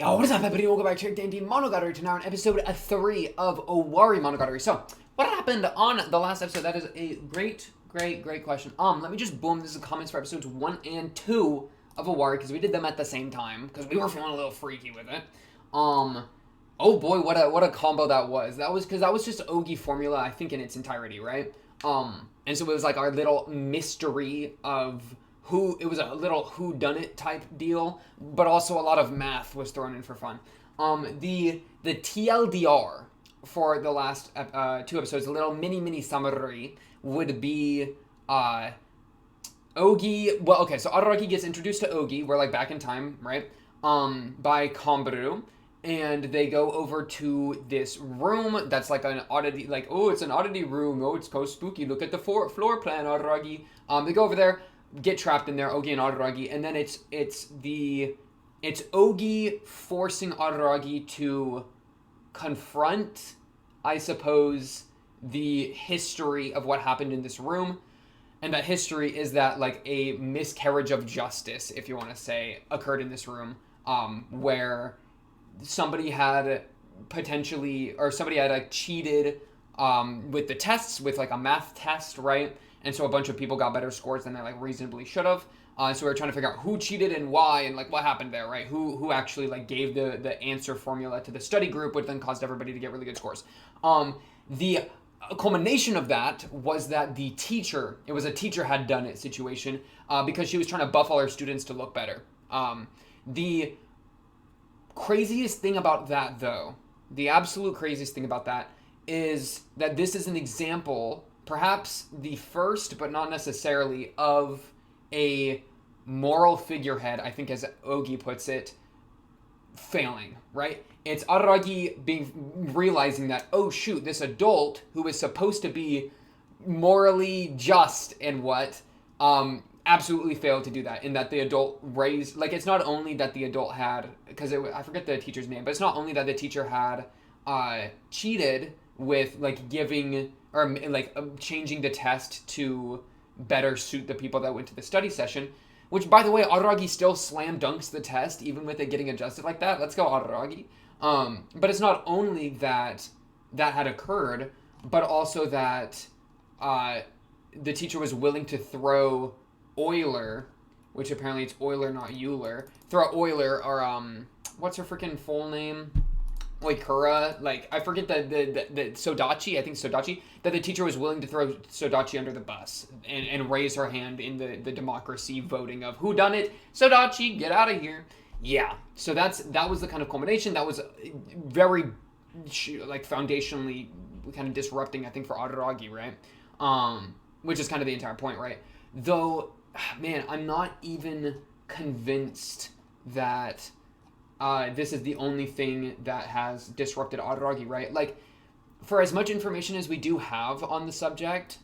Yo, what is up, everybody? Welcome back to D&D Monogatari to now on episode 3 of Owarimonogatari. So, what happened on the last episode? That is a great question. Let me just boom. This is the comments for episodes 1 and 2 of Owari, because we did them at the same time, because we were feeling a little freaky with it. Oh boy, what a combo that was. That was just Ogi formula, I think, in its entirety, right? And so it was like our little mystery of it was a little whodunit type deal, but also a lot of math was thrown in for fun. The TLDR for the last 2 episodes, a little mini summary, would be Ogi. Well, okay, so Araragi gets introduced to Ogi. We're like back in time, right? By Kombaru, and they go over to this room that's like an oddity. Like, oh, it's an oddity room. Oh, it's so spooky. Look at the floor plan, Araragi. They go over there, get trapped in there, Ogi and Araragi, and then it's Ogi forcing Araragi to confront, I suppose, the history of what happened in this room. And that history is that, like, a miscarriage of justice, if you want to say, occurred in this room, where somebody had like cheated with the tests, with like a math test, right? And so a bunch of people got better scores than they like reasonably should have. So we were trying to figure out who cheated and why, and like what happened there, right? Who actually like gave the answer formula to the study group, which then caused everybody to get really good scores. The culmination of that was that the teacher, it was a teacher had done it situation, because she was trying to buff all her students to look better. The craziest thing about that, though, the absolute craziest thing about that is that this is an example, perhaps the first, but not necessarily, of a moral figurehead, I think as Ogi puts it, failing, right? It's Araragi realizing that, oh shoot, this adult who is supposed to be morally just and absolutely failed to do that, in that the adult raised, like, it's not only that the adult had, because I forget the teacher's name, but it's not only that the teacher had cheated with like giving or like changing the test to better suit the people that went to the study session, which, by the way, Araragi still slam dunks the test even with it getting adjusted like that. Let's go, Araragi. But it's not only that had occurred, but also that the teacher was willing to throw Euler, which apparently it's Euler, not Euler. Throw Euler, or what's her freaking full name? Oikura, like, I forget the Sodachi, I think Sodachi, that the teacher was willing to throw Sodachi under the bus and raise her hand in the democracy voting of who done it. Sodachi, get out of here. Yeah, so that was the kind of culmination that was very like foundationally kind of disrupting, I think, for Araragi, right? Which is kind of the entire point, right? Though, man, I'm not even convinced that this is the only thing that has disrupted Araragi, right? Like, for as much information as we do have on the subject,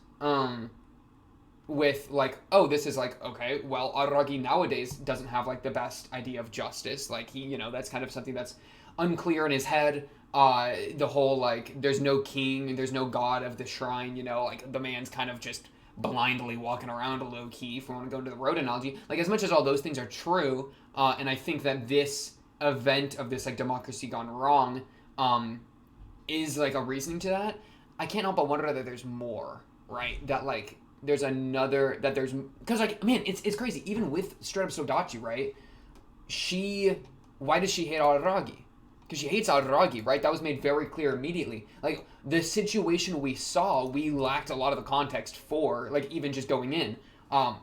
with like, oh, this is like, okay, well, Araragi nowadays doesn't have like the best idea of justice. Like, he, that's kind of something that's unclear in his head. The whole, like, there's no king, there's no god of the shrine, like, the man's kind of just blindly walking around a low key, if we want to go into the road analogy. Like, as much as all those things are true, and I think that this event of this like democracy gone wrong is like a reasoning to that, I can't help but wonder that there's more, right? That like there's another, that there's, because like, man, it's crazy, even with straight up Sodachi, right? Why does she hate Araragi? Because she hates Araragi, right? That was made very clear immediately. Like, the situation we saw, we lacked a lot of the context for, like, even just going in.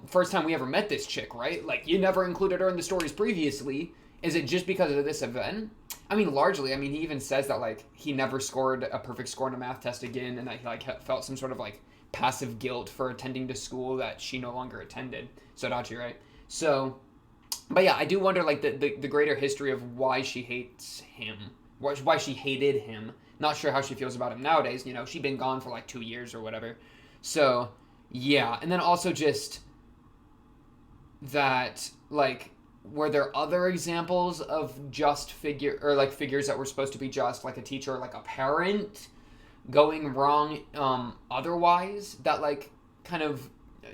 First time we ever met this chick, right? Like, you never included her in the stories previously. Is it just because of this event? I mean, largely. I mean, he even says that, like, he never scored a perfect score in a math test again, and that he, like, felt some sort of, like, passive guilt for attending to school that she no longer attended. Sodachi, right? So, but yeah, I do wonder, like, the greater history of why she hates him. Why she hated him. Not sure how she feels about him nowadays. She'd been gone for, like, 2 years or whatever. So, yeah. And then also just that, like, were there other examples of figures that were supposed to be just, like a teacher or like a parent going wrong otherwise, that like kind of,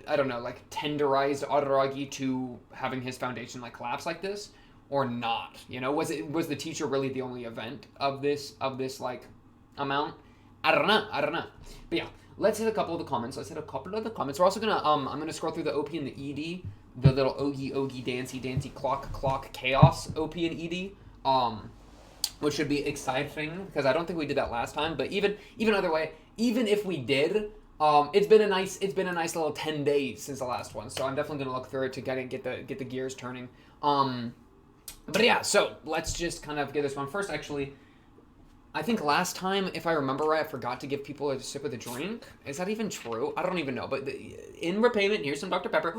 I don't know, like tenderized Araragi to having his foundation like collapse like this? or not? You know, was the teacher really the only event of this like amount? I don't know. But yeah, let's hit a couple of the comments. We're also gonna I'm gonna scroll through the OP and the ED, the little Ogi dancy clock chaos OP and ED. Which should be exciting because I don't think we did that last time. But even either way, even if we did, it's been a nice little 10 days since the last one. So I'm definitely gonna look through it to get the gears turning. But yeah, so let's just kind of get this one first. Actually, I think last time, if I remember right, I forgot to give people a sip of the drink. Is that even true? I don't even know. But in repayment, here's some Dr. Pepper.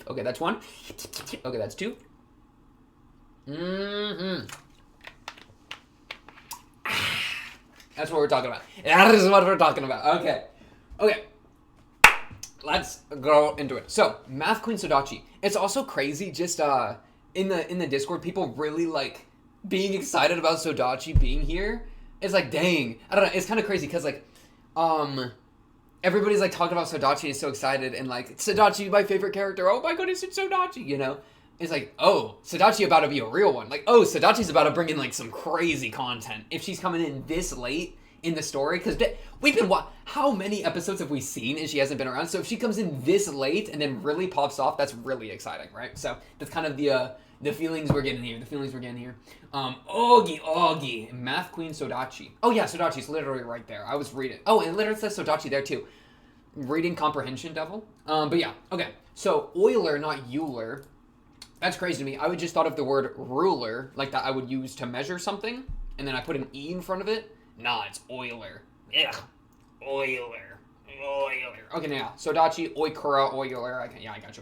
Okay, that's one. Okay, that's two. That's what we're talking about. That is what we're talking about. Okay. Let's go into it. So, Math Queen Sodachi. It's also crazy just in the Discord, people really like being excited about Sodachi being here. It's like, dang. I don't know. It's kind of crazy because like everybody's like talking about Sodachi and is so excited and like, Sodachi, my favorite character. Oh my goodness, it's Sodachi, you know? It's like, oh, Sodachi about to be a real one. Like, oh, Sodachi's about to bring in like some crazy content if she's coming in this late in the story. Because we've been how many episodes have we seen and she hasn't been around? So if she comes in this late and then really pops off, that's really exciting, right? So that's kind of the feelings we're getting here. Ogi, Math Queen Sodachi. Oh yeah, Sodachi's literally right there. I was reading. Oh, and it literally says Sodachi there too. Reading comprehension devil. But yeah, okay. So Euler, not Euler. That's crazy to me. I would just thought of the word ruler, like that I would use to measure something, and then I put an E in front of it. Nah, it's Euler. Ugh. Euler. Okay, now, Sodachi, Oikura, Euler. I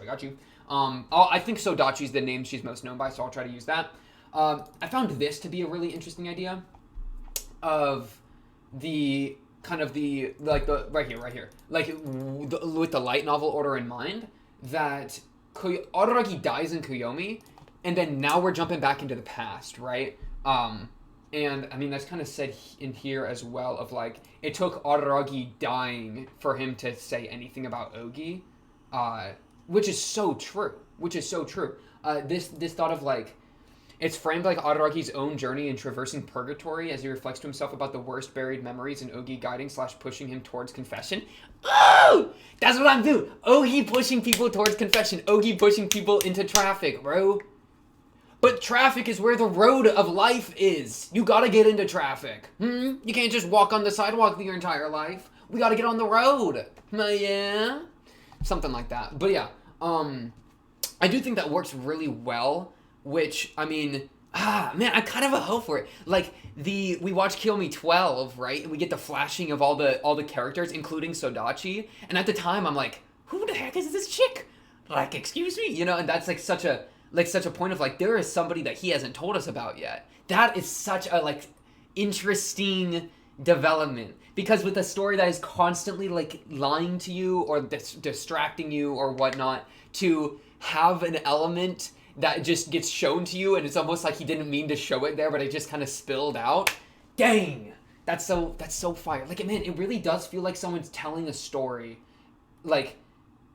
got you. I think Sodachi's the name she's most known by, so I'll try to use that. I found this to be a really interesting idea of the kind of the, like the, right here, like with the light novel order in mind, that Araragi dies in Kuyomi, and then now we're jumping back into the past, right? And I mean, that's kind of said in here as well of like, it took Araragi dying for him to say anything about Ogi, which is so true. This thought of like, it's framed like Araragi's own journey in traversing purgatory as he reflects to himself about the worst buried memories and Ogi guiding / pushing him towards confession. Oh! That's what I'm doing! Ogi pushing people towards confession. Ogi pushing people into traffic, bro. But traffic is where the road of life is. You gotta get into traffic. You can't just walk on the sidewalk your entire life. We gotta get on the road. Yeah? Something like that. But yeah, I do think that works really well. Which, I mean, man, I kind of a hope for it. Like, we watch Kill Me 12, right? And we get the flashing of all the characters, including Sodachi. And at the time, I'm like, who the heck is this chick? Like, excuse me? You know, and that's like such a point of like, there is somebody that he hasn't told us about yet. That is such a like interesting development. Because with a story that is constantly like lying to you or distracting you or whatnot, to have an element that just gets shown to you and it's almost like he didn't mean to show it there, but it just kind of spilled out. Dang! That's so fire. Like, man, it really does feel like someone's telling a story. Like,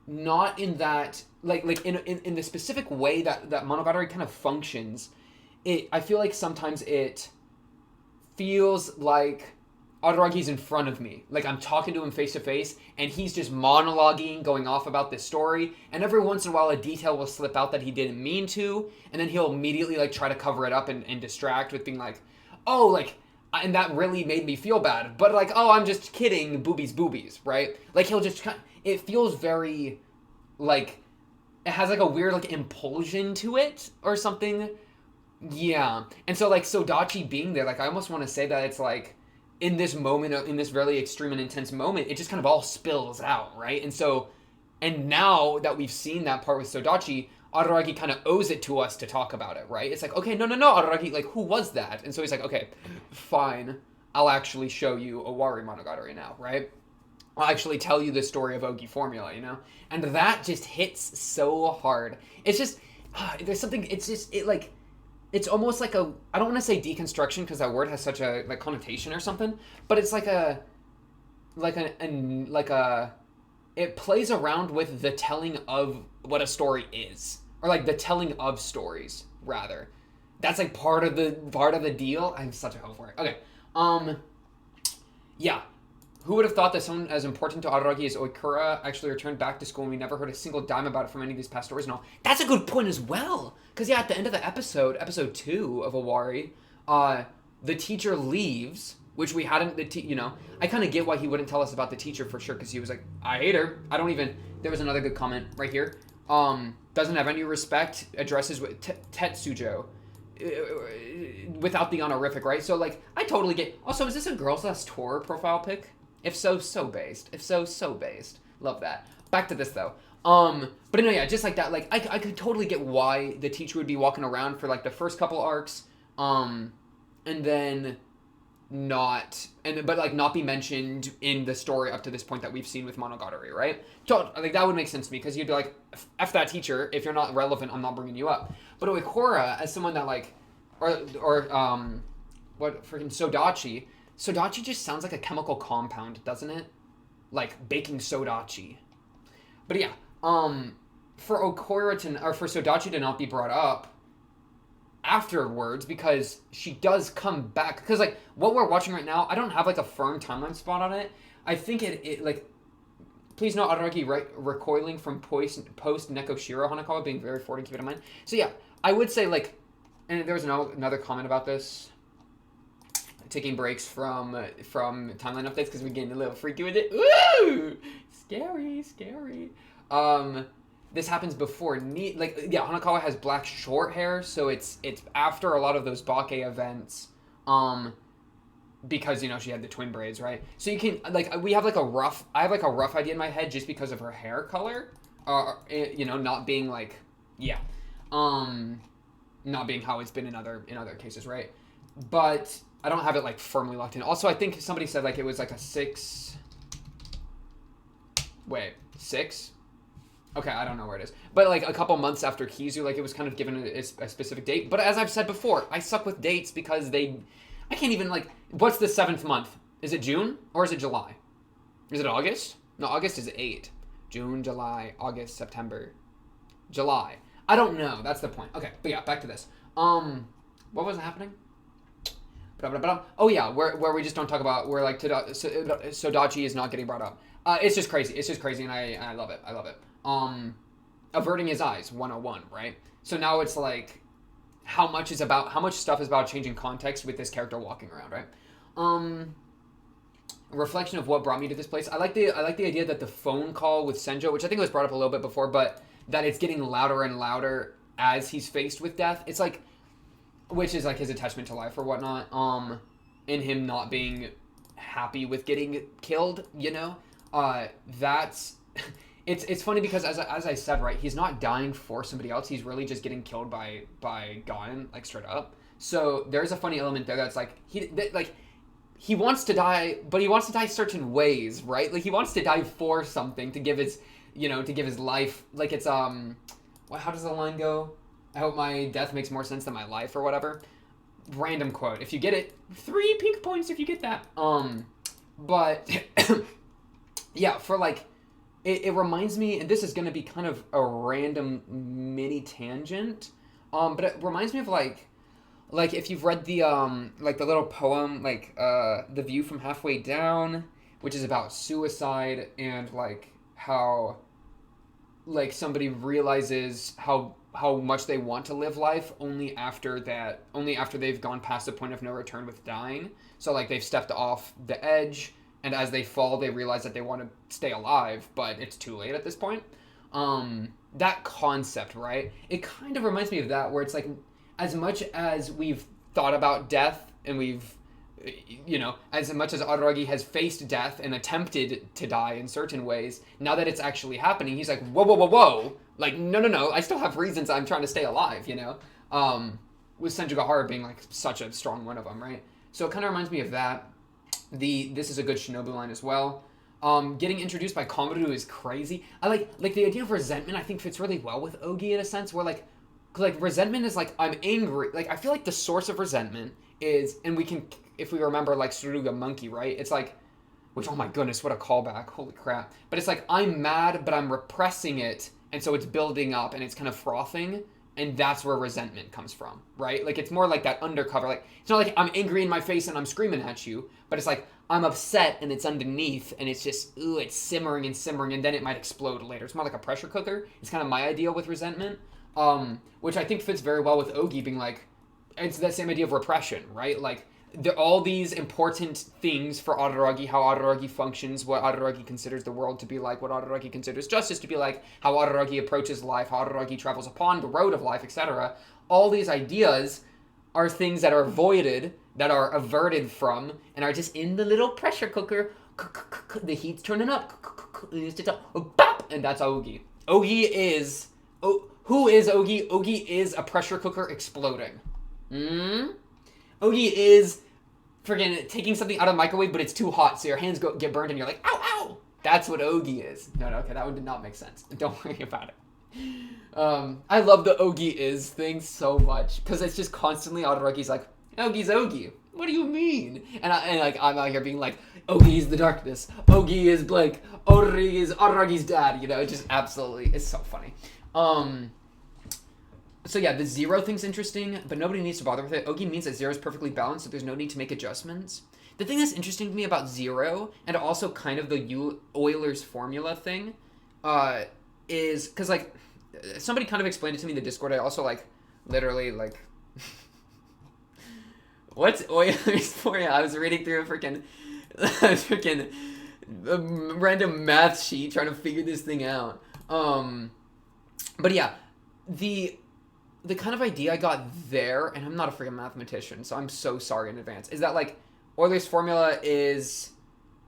not in that, like in the specific way that monogatari kind of functions. I feel like sometimes it feels like Araragi's in front of me. Like, I'm talking to him face to face, and he's just monologuing, going off about this story, and every once in a while a detail will slip out that he didn't mean to, and then he'll immediately, like, try to cover it up and distract with being like, oh, like, and that really made me feel bad, but like, oh, I'm just kidding, boobies, right? Like, he'll just kind of, it feels very, like, it has, like, a weird, like, impulsion to it, or something. Yeah. And so, like, Sodachi being there, like, I almost want to say that it's, like, in this moment, in this really extreme and intense moment, it just kind of all spills out, right? And so, and now that we've seen that part with Sodachi, Araragi kind of owes it to us to talk about it, right? It's like, okay, no, Araragi, like, who was that? And so he's like, okay, fine, I'll actually show you Owarimonogatari now, right? I'll actually tell you the story of Ogi Formula, you know? And that just hits so hard. It's just, there's something, it's just, it like, it's almost like a, I don't want to say deconstruction because that word has such a like connotation or something, but it's like it plays around with the telling of what a story is, or like the telling of stories rather. That's like part of the deal. I'm such a hoe for it. Okay. Um. Yeah. Who would have thought that someone as important to Araragi as Oikura actually returned back to school and we never heard a single dime about it from any of these past stories and all? That's a good point as well. Because, yeah, at the end of the episode, episode 2 of Owari, the teacher leaves, which we hadn't, I kind of get why he wouldn't tell us about the teacher for sure, because he was like, I hate her. I don't even, there was another good comment right here. Doesn't have any respect, addresses with Tetsujo without the honorific, right? So, like, I totally get, also, is this a Girls Last Tour profile pic? If so, so based. If so, so based. Love that. Back to this though. But anyway, yeah, just like that, like I could totally get why the teacher would be walking around for like the first couple arcs, and then not be mentioned in the story up to this point that we've seen with Monogatari, right? So like that would make sense to me because you'd be like, F that teacher, if you're not relevant, I'm not bringing you up. But Oikura, as someone that like, what freaking Sodachi. Sodachi just sounds like a chemical compound, doesn't it? Like baking sodachi. But yeah, for Sodachi to not be brought up afterwards because she does come back. Because like what we're watching right now, I don't have like a firm timeline spot on it. I think it like, please note Araragi recoiling from post Nekoshiro Hanakawa being very forward, keep it in mind. So yeah, I would say like, and there was another comment about this. Taking breaks from timeline updates because we're getting a little freaky with it. Ooh, scary. This happens before Hanakawa has black short hair, so it's after a lot of those Bake events. Because she had the twin braids, right? So you can I have like a rough idea in my head just because of her hair color, not being like not being how it's been in other cases, right? But I don't have it like firmly locked in. Also, I think somebody said like it was like a 6. Wait, 6? Okay, I don't know where it is. But like a couple months after Kizu, like it was kind of given a specific date. But as I've said before, I suck with dates because I can't even like, what's the 7th month? Is it June or is it July? Is it August? No, August is 8. June, July, August, September, July. I don't know. That's the point. Okay, but yeah, back to this. What was happening? Oh yeah, where we just don't talk about where like Sodachi is not getting brought up. It's just crazy, and I love it. Averting his eyes, 101, right? So now it's like how much stuff is about changing context with this character walking around, right? A reflection of what brought me to this place. I like the idea that the phone call with Senjo, which I think was brought up a little bit before, but that it's getting louder and louder as he's faced with death. It's like, which is like his attachment to life or whatnot, and him not being happy with getting killed, that's it's funny because as I said, right, he's not dying for somebody else, he's really just getting killed by Gaon, like straight up. So there's a funny element there that's like he wants to die, but he wants to die certain ways, right? Like he wants to die for something to give his life, like it's how does the line go? I hope my death makes more sense than my life or whatever. Random quote. If you get it, 3 pink points if you get that. But yeah, for like, it reminds me, and this is going to be kind of a random mini tangent, but it reminds me of like if you've read the the little poem, The View from Halfway Down, which is about suicide and like how like somebody realizes how much they want to live life only after they've gone past the point of no return with dying. So like they've stepped off the edge, and as they fall they realize that they want to stay alive, but it's too late at this point. That concept, right? It kind of reminds me of that, where it's like, as much as we've thought about death and we've, as much as Araragi has faced death and attempted to die in certain ways, now that it's actually happening, he's like, whoa. Like, no, I still have reasons I'm trying to stay alive, with Senjugahara being, like, such a strong one of them, right? So it kind of reminds me of that. This is a good Shinobu line as well. Getting introduced by Komaru is crazy. I like the idea of resentment, I think fits really well with Ogi in a sense, where, like resentment is, like, I'm angry. Like, I feel like the source of resentment is, and we can, if we remember, like, Suruga Monkey, right? It's like, which, oh my goodness, what a callback. Holy crap. But it's like, I'm mad, but I'm repressing it, and so it's building up, and it's kind of frothing, and that's where resentment comes from, right? Like it's more like that undercover. Like it's not like I'm angry in my face and I'm screaming at you, but it's like I'm upset and it's underneath and it's just it's simmering and simmering and then it might explode later. It's more like a pressure cooker. It's kind of my idea with resentment, which I think fits very well with Ogi being like it's that same idea of repression, right? Like all these important things for Araragi, how Araragi functions, what Araragi considers the world to be like, what Araragi considers justice to be like, how Araragi approaches life, how Araragi travels upon the road of life, etc. All these ideas are things that are avoided, that are averted from, and are just in the little pressure cooker. The heat's turning up. And that's Ogi. Ogi is... Who is Ogi? Ogi is a pressure cooker exploding. Ogi is freaking taking something out of the microwave, but it's too hot, so your hands get burned, and you're like, ow, ow! That's what Ogi is. No, okay, that one did not make sense. Don't worry about it. I love the Ogi is thing so much, because it's just constantly Araragi's like, Ogi's Ogi. What do you mean? And I'm out here being like, Ogi is the darkness. Ogi is blank. Ori is Araragi's dad. You know, it just absolutely, it's so funny. So yeah, the zero thing's interesting, but nobody needs to bother with it. Ogi means that zero is perfectly balanced, so there's no need to make adjustments. The thing that's interesting to me about zero, and also kind of the Euler's formula thing, is, because, like, somebody kind of explained it to me in the Discord. I also, like, literally, like, what's Euler's formula? I was reading through a freaking random math sheet trying to figure this thing out. But yeah, the kind of idea I got there, and I'm not a freaking mathematician, so I'm so sorry in advance, is that, like, Euler's formula is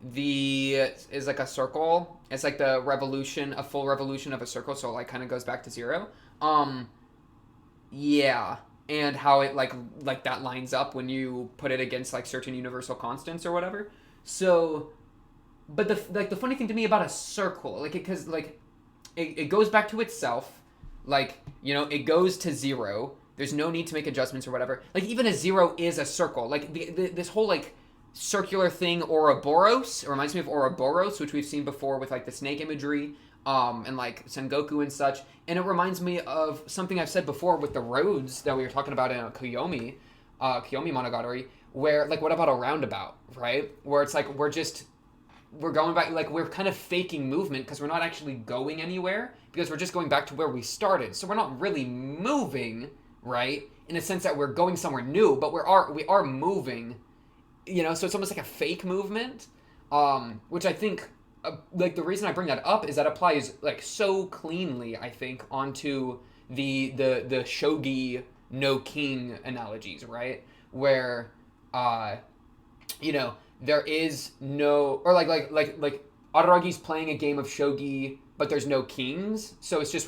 like a circle. It's like the revolution, a full revolution of a circle, so it, like, kind of goes back to zero. Yeah, and how it, like that lines up when you put it against, like, certain universal constants or whatever. So, but the funny thing to me about a circle, like, because, like, it goes back to itself. Like, you know, it goes to zero. There's no need to make adjustments or whatever. Like, even a zero is a circle. Like, this whole, like, circular thing, Ouroboros, it reminds me of Ouroboros, which we've seen before with, like, the snake imagery, and, like, Sengoku and such. And it reminds me of something I've said before with the roads that we were talking about in Kiyomi Monogatari, where, like, what about a roundabout, right? Where it's like, we're going back, like, we're kind of faking movement because we're not actually going anywhere, because we're just going back to where we started. So we're not really moving, right? In a sense that we're going somewhere new, but we are moving, you know? So it's almost like a fake movement, which I think, like, the reason I bring that up is that applies, like, so cleanly, I think, onto the shogi no king analogies, right? Where, you know, there is no, or like Araragi's playing a game of shogi, but there's no kings, so it's just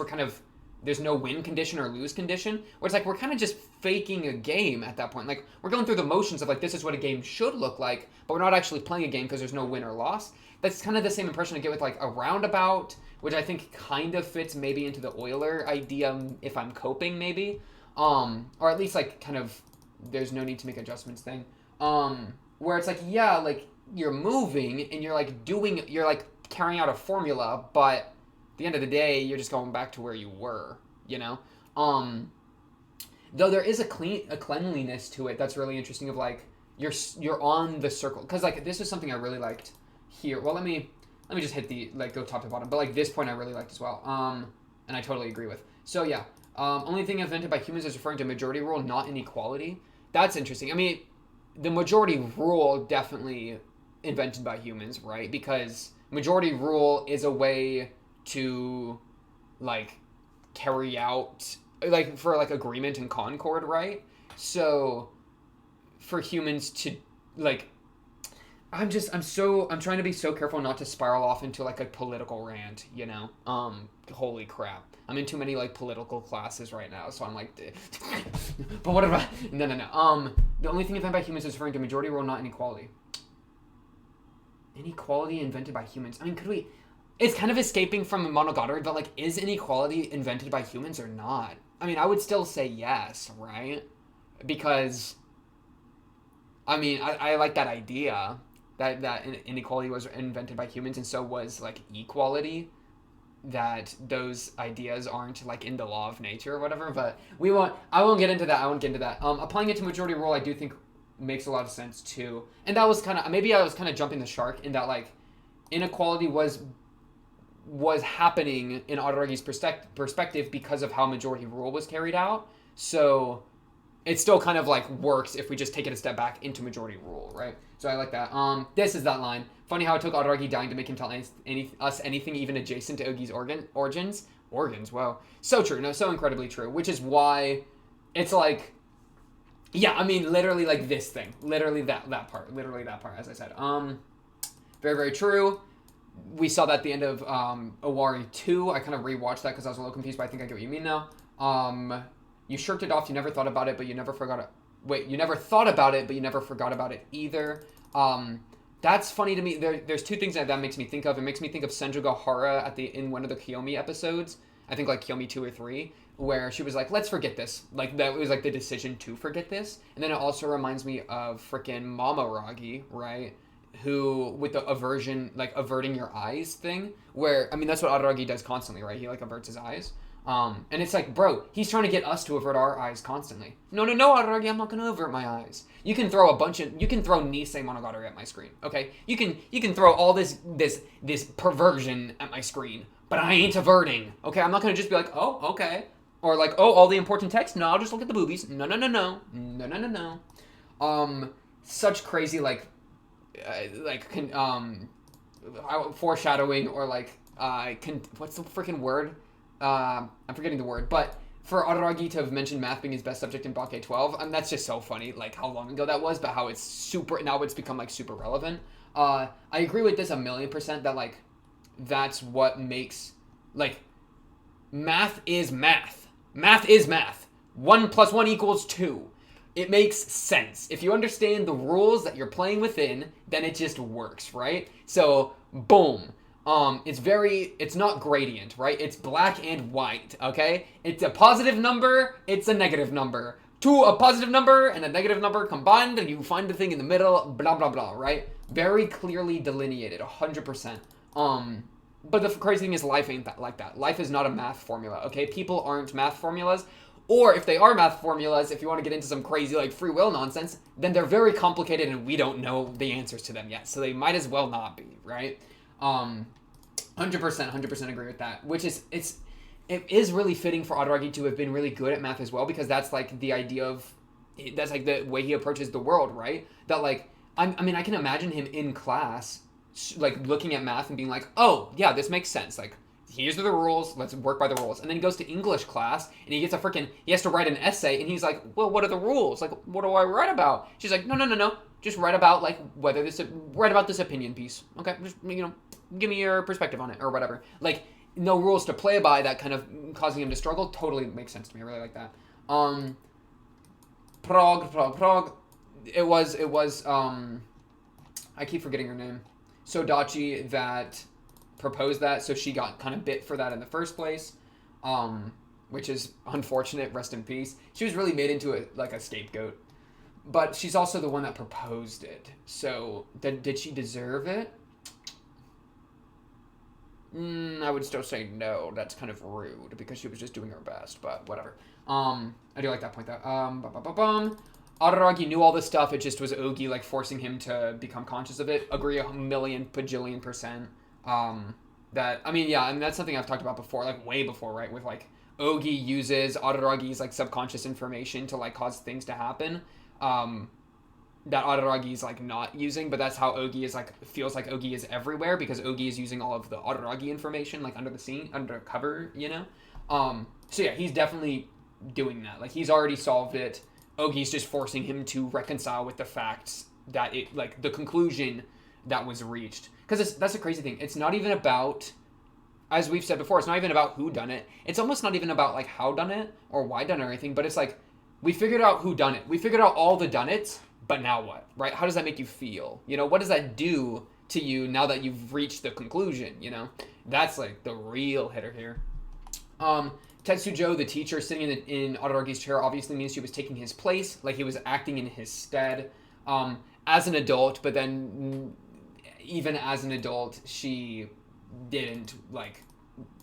there's no win condition or lose condition, where it's like we're kind of just faking a game at that point. Like, we're going through the motions of, like, this is what a game should look like, but we're not actually playing a game because there's no win or loss. That's kind of the same impression I get with, like, a roundabout, which I think kind of fits maybe into the Euler idea, if I'm coping, maybe, or at least, like, kind of there's no need to make adjustments thing, where it's like, yeah, like, you're moving and you're, like, carrying out a formula, but at the end of the day, you're just going back to where you were, you know? Though there is a cleanliness to it that's really interesting of, like, you're on the circle. Because, like, this is something I really liked here. Well, let me just hit go top to bottom. But, like, this point I really liked as well. And I totally agree with. So, yeah. Only thing invented by humans is referring to majority rule, not inequality. That's interesting. I mean, the majority rule definitely invented by humans, right? Because majority rule is a way to, like, carry out, like, for, like, agreement and concord, right? So for humans to, like, I'm trying to be so careful not to spiral off into, like, a political rant, you know? Holy crap. I'm in too many, like, political classes right now, so I'm like, but what about, no. The only thing invented by humans is referring to majority rule, not inequality. Inequality invented by humans. I mean, it's kind of escaping from Monogatari, but, like, is inequality invented by humans or not? I mean, I would still say yes, right? Because, I mean, I like that idea that inequality was invented by humans, and so was, like, equality. that those ideas aren't like in the law of nature or whatever. But I won't get into that. Applying it to majority rule, I do think makes a lot of sense too. And that was kind of, maybe I was kind of jumping the shark in that like inequality was happening in Araragi's perspective because of how majority rule was carried out. So it still kind of like works if we just take it a step back into majority rule, right? So I like that. This is that line. Funny how it took Araragi dying to make him tell us anything even adjacent to Ogi's origins. Organs, wow. So true. No, so incredibly true. Which is why it's like, yeah, I mean, literally like this thing. Literally that part. Literally that part, as I said. Very, very true. We saw that at the end of Owari 2. I kind of rewatched that because I was a little confused, but I think I get what you mean now. You shirked it off. You never thought about it, but you never forgot it. Wait, you never thought about it, but you never forgot about it either. That's funny to me. There's two things that makes me think of. It makes me think of Senjuga Hara in one of the Kiyomi episodes. I think like Kiyomi 2 or 3, where she was like, let's forget this. Like, that was like the decision to forget this. And then it also reminds me of freaking Mamoragi, right? Who, with the aversion, like averting your eyes thing, where, I mean, that's what Araragi does constantly, right? He like averts his eyes. And it's like, bro, he's trying to get us to avert our eyes constantly. No, Araragi, I'm not going to avert my eyes. You can throw you can throw Nisei Monogatari at my screen, okay? You can throw all this perversion at my screen, but I ain't averting, okay? I'm not going to just be like, oh, okay. Or like, oh, all the important text? No, I'll just look at the boobies. No. Such crazy, foreshadowing, or what's the freaking word? I'm forgetting the word, but for Araragi to have mentioned math being his best subject in Bakke 12, and that's just so funny, like how long ago that was, but how now it's become like super relevant. I agree with this 1,000,000% that like that's what makes like math is math. Math is math. 1 + 1 = 2. It makes sense. If you understand the rules that you're playing within, then it just works, right? So, boom. It's not gradient, right? It's black and white, okay? It's a positive number, it's a negative number. A positive number and a negative number combined, and you find the thing in the middle, blah, blah, blah, right? Very clearly delineated, 100%. But the crazy thing is life ain't like that. Life is not a math formula, okay? People aren't math formulas. Or if they are math formulas, if you want to get into some crazy like free will nonsense, then they're very complicated and we don't know the answers to them yet. So they might as well not be, right? 100% agree with that. Which is, it is really fitting for Araragi to have been really good at math as well, because that's like the idea of, that's like the way he approaches the world, right? That like, I mean, I can imagine him in class, like looking at math and being like, oh yeah, this makes sense. Like, here's the rules, let's work by the rules. And then he goes to English class and he has to write an essay, and he's like, well, what are the rules? Like, what do I write about? She's like, no. Just write about like write about this opinion piece. Okay, just, give me your perspective on it or whatever. Like, no rules to play by, that kind of causing him to struggle totally makes sense to me. I really like that. Prague. It was I keep forgetting her name. Sodachi that proposed that, so she got kind of bit for that in the first place, which is unfortunate. Rest in peace. She was really made into a scapegoat, but she's also the one that proposed it. So did she deserve it? I would still say no. That's kind of rude because she was just doing her best, but whatever. I do like that point though. Araragi knew all this stuff. It just was Ogi like forcing him to become conscious of it. Agree 1,000,000,000%. That's something I've talked about before, like way before, right? With like Ogi uses Araragi's like subconscious information to like cause things to happen. That Araragi is like not using, but that's how Ogi is like, feels like Ogi is everywhere, because Ogi is using all of the Araragi information like under cover, So yeah, he's definitely doing that. Like, he's already solved it. Ogi's just forcing him to reconcile with the facts that it, like, the conclusion that was reached. Because that's the crazy thing. It's not even about, as we've said before, it's not even about who done it. It's almost not even about like how done it or why done it or anything, but it's like, we figured out who done it. We figured out all the done it, but now what, right? How does that make you feel? What does that do to you now that you've reached the conclusion, That's like the real hitter here. Tetsujo, the teacher, sitting in Araragi's chair obviously means she was taking his place, like he was acting in his stead as an adult, but then even as an adult, she didn't like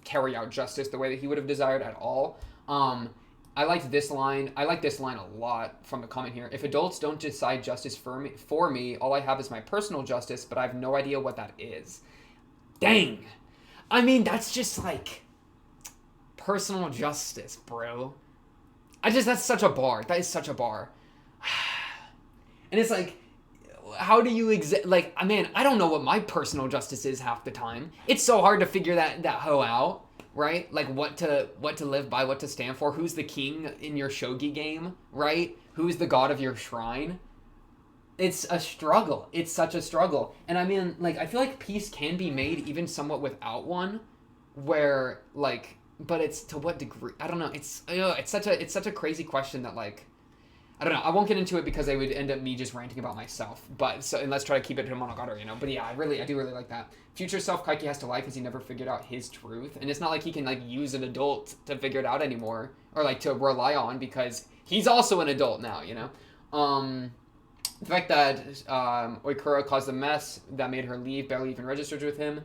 carry out justice the way that he would have desired at all. I liked this line. I like this line a lot from the comment here. If adults don't decide justice for me, all I have is my personal justice, but I have no idea what that is. Dang. I mean, that's just like personal justice, bro. That's such a bar. That is such a bar. And it's like, how do you like, man, I don't know what my personal justice is half the time. It's so hard to figure that hoe out, right? Like what to live by, what to stand for, who's the king in your shogi game, right? Who's the god of your shrine? It's a struggle. It's such a struggle. And I mean, like, I feel like peace can be made even somewhat without one, where like, but it's to what degree? I don't know. It's such a crazy question that, like, I don't know. I won't get into it because it would end up me just ranting about myself. And let's try to keep it to Monogatari, you know. But yeah, I do really like that. Future self Kaiki has to lie because he never figured out his truth, and it's not like he can like use an adult to figure it out anymore, or like to rely on, because he's also an adult now, you know. The fact that Oikura caused a mess that made her leave barely even registers with him.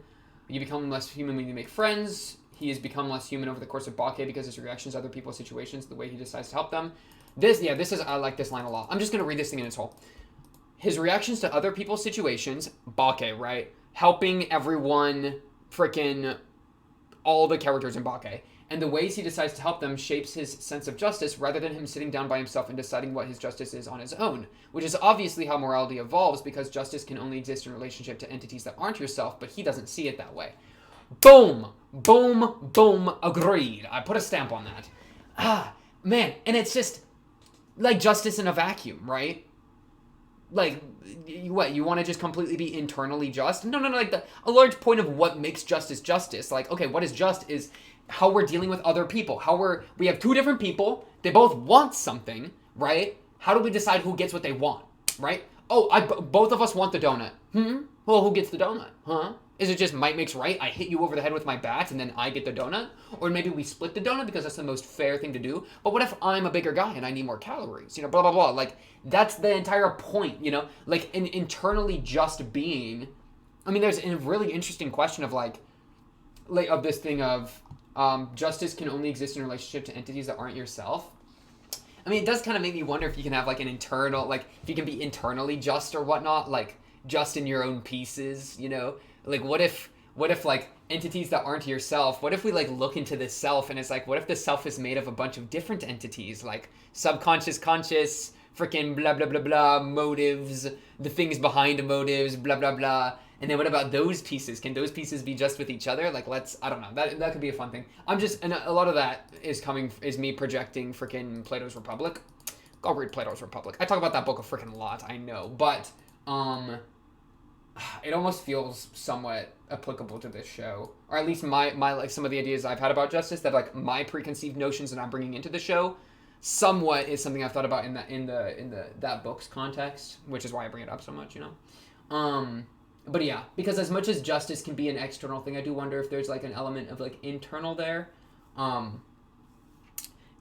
You become less human when you make friends. He has become less human over the course of Bake because his reactions to other people's situations, the way he decides to help them. I like this line a lot. I'm just going to read this thing in its whole. His reactions to other people's situations, Bake, right? Helping everyone, freaking all the characters in Bake. And the ways he decides to help them shapes his sense of justice rather than him sitting down by himself and deciding what his justice is on his own. Which is obviously how morality evolves, because justice can only exist in relationship to entities that aren't yourself, but he doesn't see it that way. Boom! Boom! Boom! Agreed. I put a stamp on that. Man, and it's just like justice in a vacuum, right? Like, what, you want to just completely be internally just? No, like a large point of what makes justice. Like, okay, what is just is how we're dealing with other people. We have two different people, they both want something, right? How do we decide who gets what they want, right? Both of us want the donut. Well, who gets the donut? Huh? Is it just might makes right? I hit you over the head with my bat and then I get the donut? Or maybe we split the donut because that's the most fair thing to do. But what if I'm a bigger guy and I need more calories? You know, blah, blah, blah. Like, that's the entire point, you know? Like, an internally just being... I mean, there's a really interesting question of, like of this thing of justice can only exist in relationship to entities that aren't yourself. I mean, it does kind of make me wonder if you can have, like, an internal... Like, if you can be internally just or whatnot. Like, just in your own pieces, you know? Like, what if like entities that aren't yourself, what if we like look into the self and it's like, what if the self is made of a bunch of different entities, like subconscious, conscious, freaking blah blah blah blah, motives, the things behind motives, blah blah blah. And then what about those pieces? Can those pieces be just with each other? Like, I don't know, that could be a fun thing. And a lot of that is me projecting freaking Plato's Republic. Go read Plato's Republic. I talk about that book a freaking lot, I know, but it almost feels somewhat applicable to this show, or at least my like some of the ideas I've had about justice, that like my preconceived notions that I'm bringing into the show somewhat is something I've thought about in that book's context, which is why I bring it up so much, you know. But yeah, because as much as justice can be an external thing, I do wonder if there's like an element of like internal there, and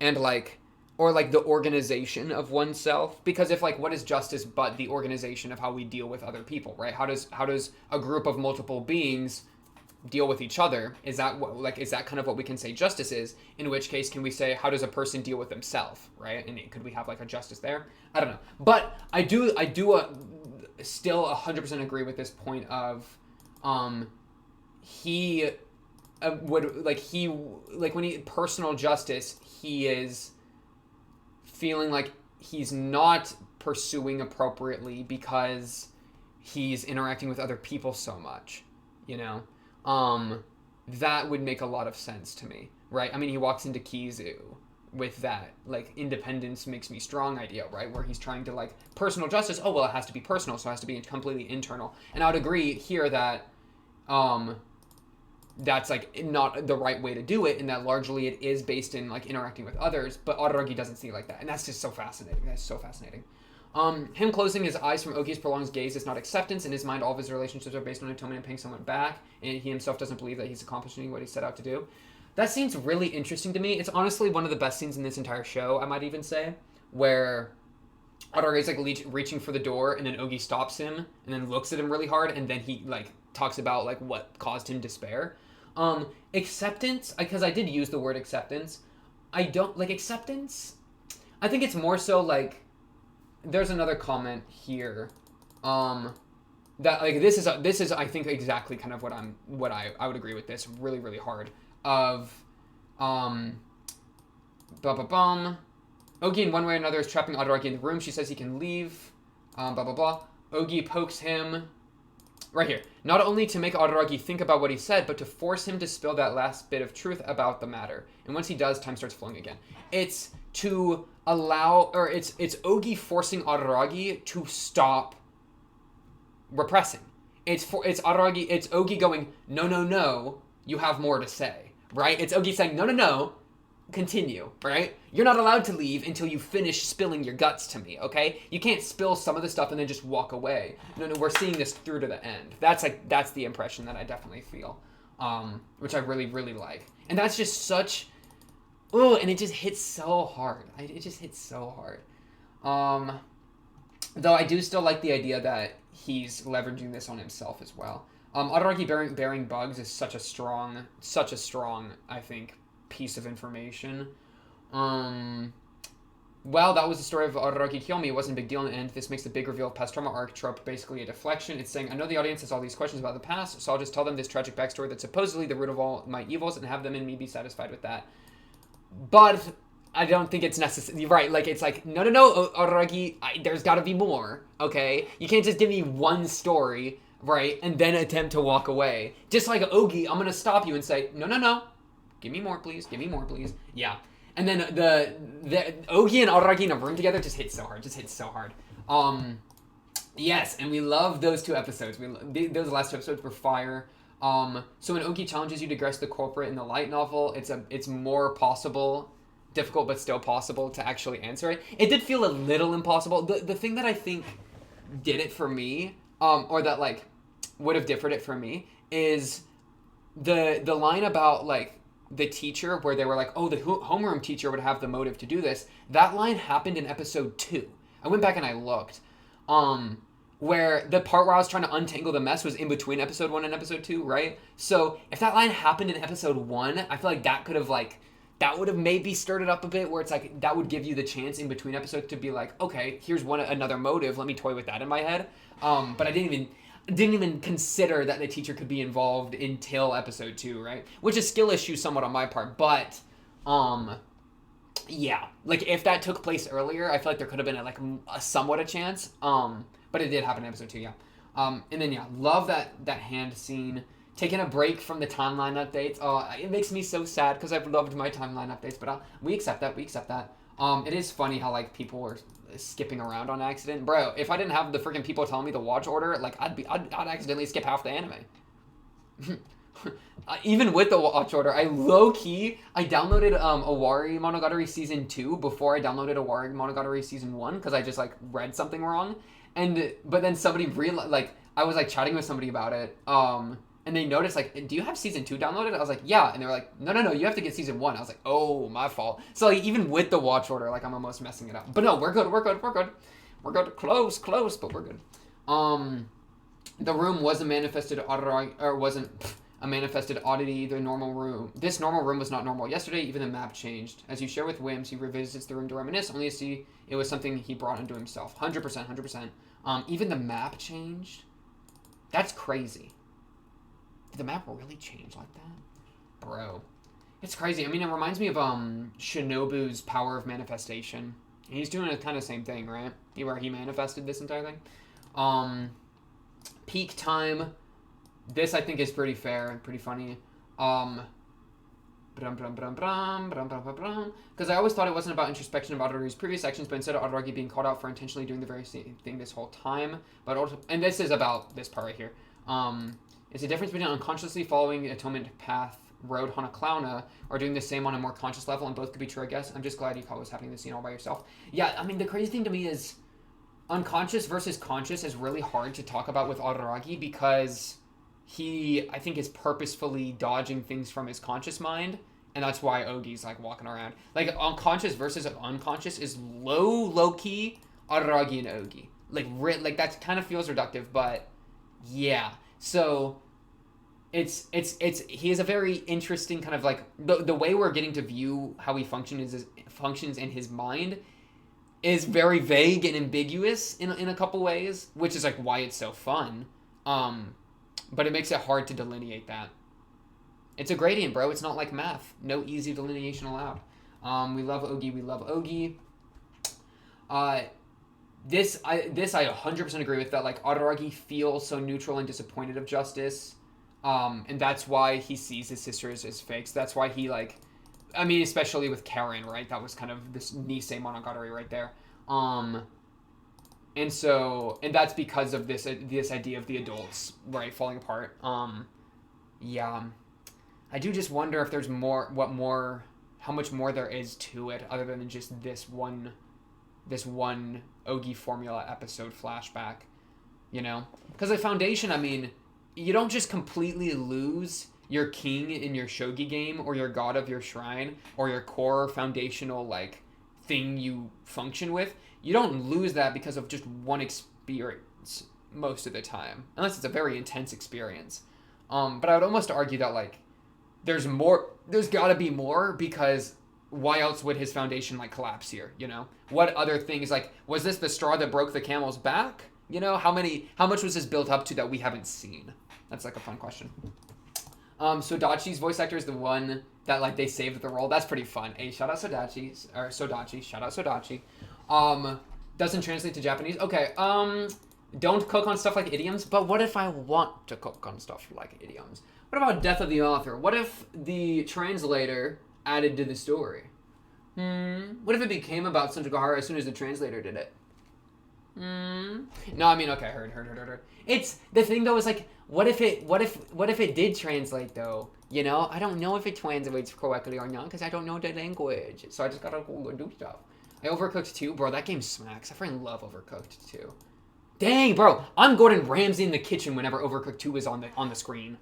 like, or like the organization of oneself. Because if like, what is justice but the organization of how we deal with other people, right? How does a group of multiple beings deal with each other? Is that kind of what we can say justice is? In which case, can we say, how does a person deal with themselves, right? And could we have like a justice there? I don't know. But I do still 100% agree with this point of, he would like when he personal justice, he is feeling like he's not pursuing appropriately because he's interacting with other people so much, you know? That would make a lot of sense to me, right? I mean, he walks into Kizu with that, like, independence makes me strong idea, right? Where he's trying to, like, personal justice, oh, well, it has to be personal, so it has to be completely internal. And I would agree here that, that's like not the right way to do it, and that largely it is based in like interacting with others, but Araragi doesn't see it like that, and that's just so fascinating. That's so fascinating. Him closing his eyes from Ogi's prolonged gaze is not acceptance. In his mind, all of his relationships are based on atonement and paying someone back, and he himself doesn't believe that he's accomplishing what he set out to do. That scene's really interesting to me. It's honestly one of the best scenes in this entire show, I might even say, where Araragi's like reaching for the door, and then Ogi stops him, and then looks at him really hard, and then he like talks about like what caused him despair. Acceptance, because I did use the word acceptance. I don't like acceptance. I think it's more so like there's another comment here. That like this is I think exactly kind of what I would agree with this really really hard of bum. Ogi in one way or another is trapping Adaragi in the room. She says he can leave. Blah blah blah. Ogi pokes him. Right here. Not only to make Adaragi think about what he said, but to force him to spill that last bit of truth about the matter. And once he does, time starts flowing again. It's to allow, or it's Ogi forcing Adaragi to stop repressing. It's Adaragi, it's Ogi going, no, you have more to say, right? It's Ogi saying, no, continue, right? You're not allowed to leave until you finish spilling your guts to me, okay? You can't spill some of the stuff and then just walk away. No, we're seeing this through to the end. That's the impression that I definitely feel, which I really, really like. And that's just such, and it just hits so hard. It just hits so hard. Though I do still like the idea that he's leveraging this on himself as well. Adaragi bearing bugs is such a strong, I think, piece of information. Well, that was the story of Adaragi Kiyomi. It wasn't a big deal in the end. This makes the big reveal of past trauma arc trope basically a deflection. It's saying, I know the audience has all these questions about the past, so I'll just tell them this tragic backstory that's supposedly the root of all my evils and have them and me be satisfied with that. But I don't think it's necessary. Right, like, it's like, no, Adaragi, there's gotta be more, okay? You can't just give me one story, right, and then attempt to walk away. Just like Ogi, I'm gonna stop you and say, no. Give me more, please. Yeah. And then the Ogi and Adaragi in a room together just hits so hard. Yes, and we love those two episodes. Those last two episodes were fire. So when Ogi challenges you to guess the culprit in the light novel, it's more possible, difficult but still possible to actually answer it. It did feel a little impossible. The thing that I think did it for me, or that like would have differed it for me, is the line about like the teacher where they were like, oh, the homeroom teacher would have the motive to do this. That line happened in episode 2. I went back and I looked. Where the part where I was trying to untangle the mess was in between episode 1 and episode 2, right? So if that line happened in episode 1, I feel like that would have maybe stirred it up a bit, where it's like that would give you the chance in between episodes to be like, okay, here's another motive, let me toy with that in my head. But I didn't even consider that the teacher could be involved until episode 2, right? Which is skill issue somewhat on my part, but yeah, like if that took place earlier, I feel like there could have been a somewhat a chance. But it did happen in episode 2, yeah. And then yeah, love that hand scene. Taking a break from the timeline updates. Oh, it makes me so sad because I've loved my timeline updates, but we accept that. It is funny how like people were skipping around on accident, bro. If I didn't have the freaking people telling me the watch order, like I'd accidentally skip half the anime. Even with the watch order, I downloaded Owarimonogatari season 2 before I downloaded Owarimonogatari season 1 because I just like read something wrong, but then somebody realized, like I was like chatting with somebody about it, and they noticed like, do you have season 2 downloaded? I was like, yeah, and they were like, no, you have to get season 1. I was like, oh, my fault. So like even with the watch order, like I'm almost messing it up. But no, we're good. Close, but we're good. The room wasn't manifested a manifested oddity. This normal room was not normal yesterday. Even the map changed. As you share with Wims, he revisits the room to reminisce, only to see it was something he brought into himself. 100%. Even the map changed. That's crazy. Did the map really change like that? Bro. It's crazy. I mean, it reminds me of Shinobu's power of manifestation. He's doing the kind of same thing, right? Where he manifested this entire thing. Peak time. This, I think, is pretty fair and pretty funny. Because I always thought it wasn't about introspection about Adaragi's previous actions, but instead of Adaragi being called out for intentionally doing the very same thing this whole time. But also, and this is about this part right here. It's a difference between unconsciously following the atonement path road Hanaclauna or doing the same on a more conscious level, and both could be true, I guess. I'm just glad you caught what's happening in the scene all by yourself. Yeah, I mean, the crazy thing to me is unconscious versus conscious is really hard to talk about with Adaragi because he, I think, is purposefully dodging things from his conscious mind, and that's why Ogi's, like, walking around. Like, unconscious versus unconscious is low-key Adaragi and Ogi. Like, that kind of feels reductive, but yeah. So, it's he has a very interesting kind of like the way we're getting to view how he functions in his mind is very vague and ambiguous in a couple ways, which is like why it's so fun. But it makes it hard to delineate that. It's a gradient, bro. It's not like math. No easy delineation allowed. We love Ogi. We love Ogi. This I 100% agree with that. Like Araragi feels so neutral and disappointed of justice, and that's why he sees his sisters as fakes. That's why he like, I mean, especially with Karen, right? That was kind of this Nisei Monogatari right there. And that's because of this idea of the adults, right, falling apart. Yeah, I do just wonder if there's how much more there is to it other than just this one Ogi formula episode flashback, you know? Because the Foundation, I mean, you don't just completely lose your king in your shogi game or your god of your shrine or your core foundational like thing you function with. You don't lose that because of just one experience most of the time, unless it's a very intense experience. But I would almost argue that like there's got to be more, because why else would his foundation like collapse here, you know? What other things, like, was this the straw that broke the camel's back? You know, how much was this built up to that we haven't seen? That's like a fun question. Sodachi's voice actor is the one that like they saved the role. That's pretty fun. Hey, shout out Sodachi. Shout out Sodachi. Doesn't translate to Japanese. Okay. Don't cook on stuff like idioms, but what if I want to cook on stuff like idioms? What about death of the author? What if the translator added to the story? What if it became about Sundagahara as soon as the translator did it? No, I mean, okay, heard. It's the thing though is like, what if it did translate though? You know, I don't know if it translates correctly or not because I don't know the language, so I just gotta go do stuff. I Overcooked 2, bro. That game smacks. I freaking love Overcooked 2. Dang, bro, I'm Gordon Ramsay in the kitchen whenever Overcooked 2 is on the screen.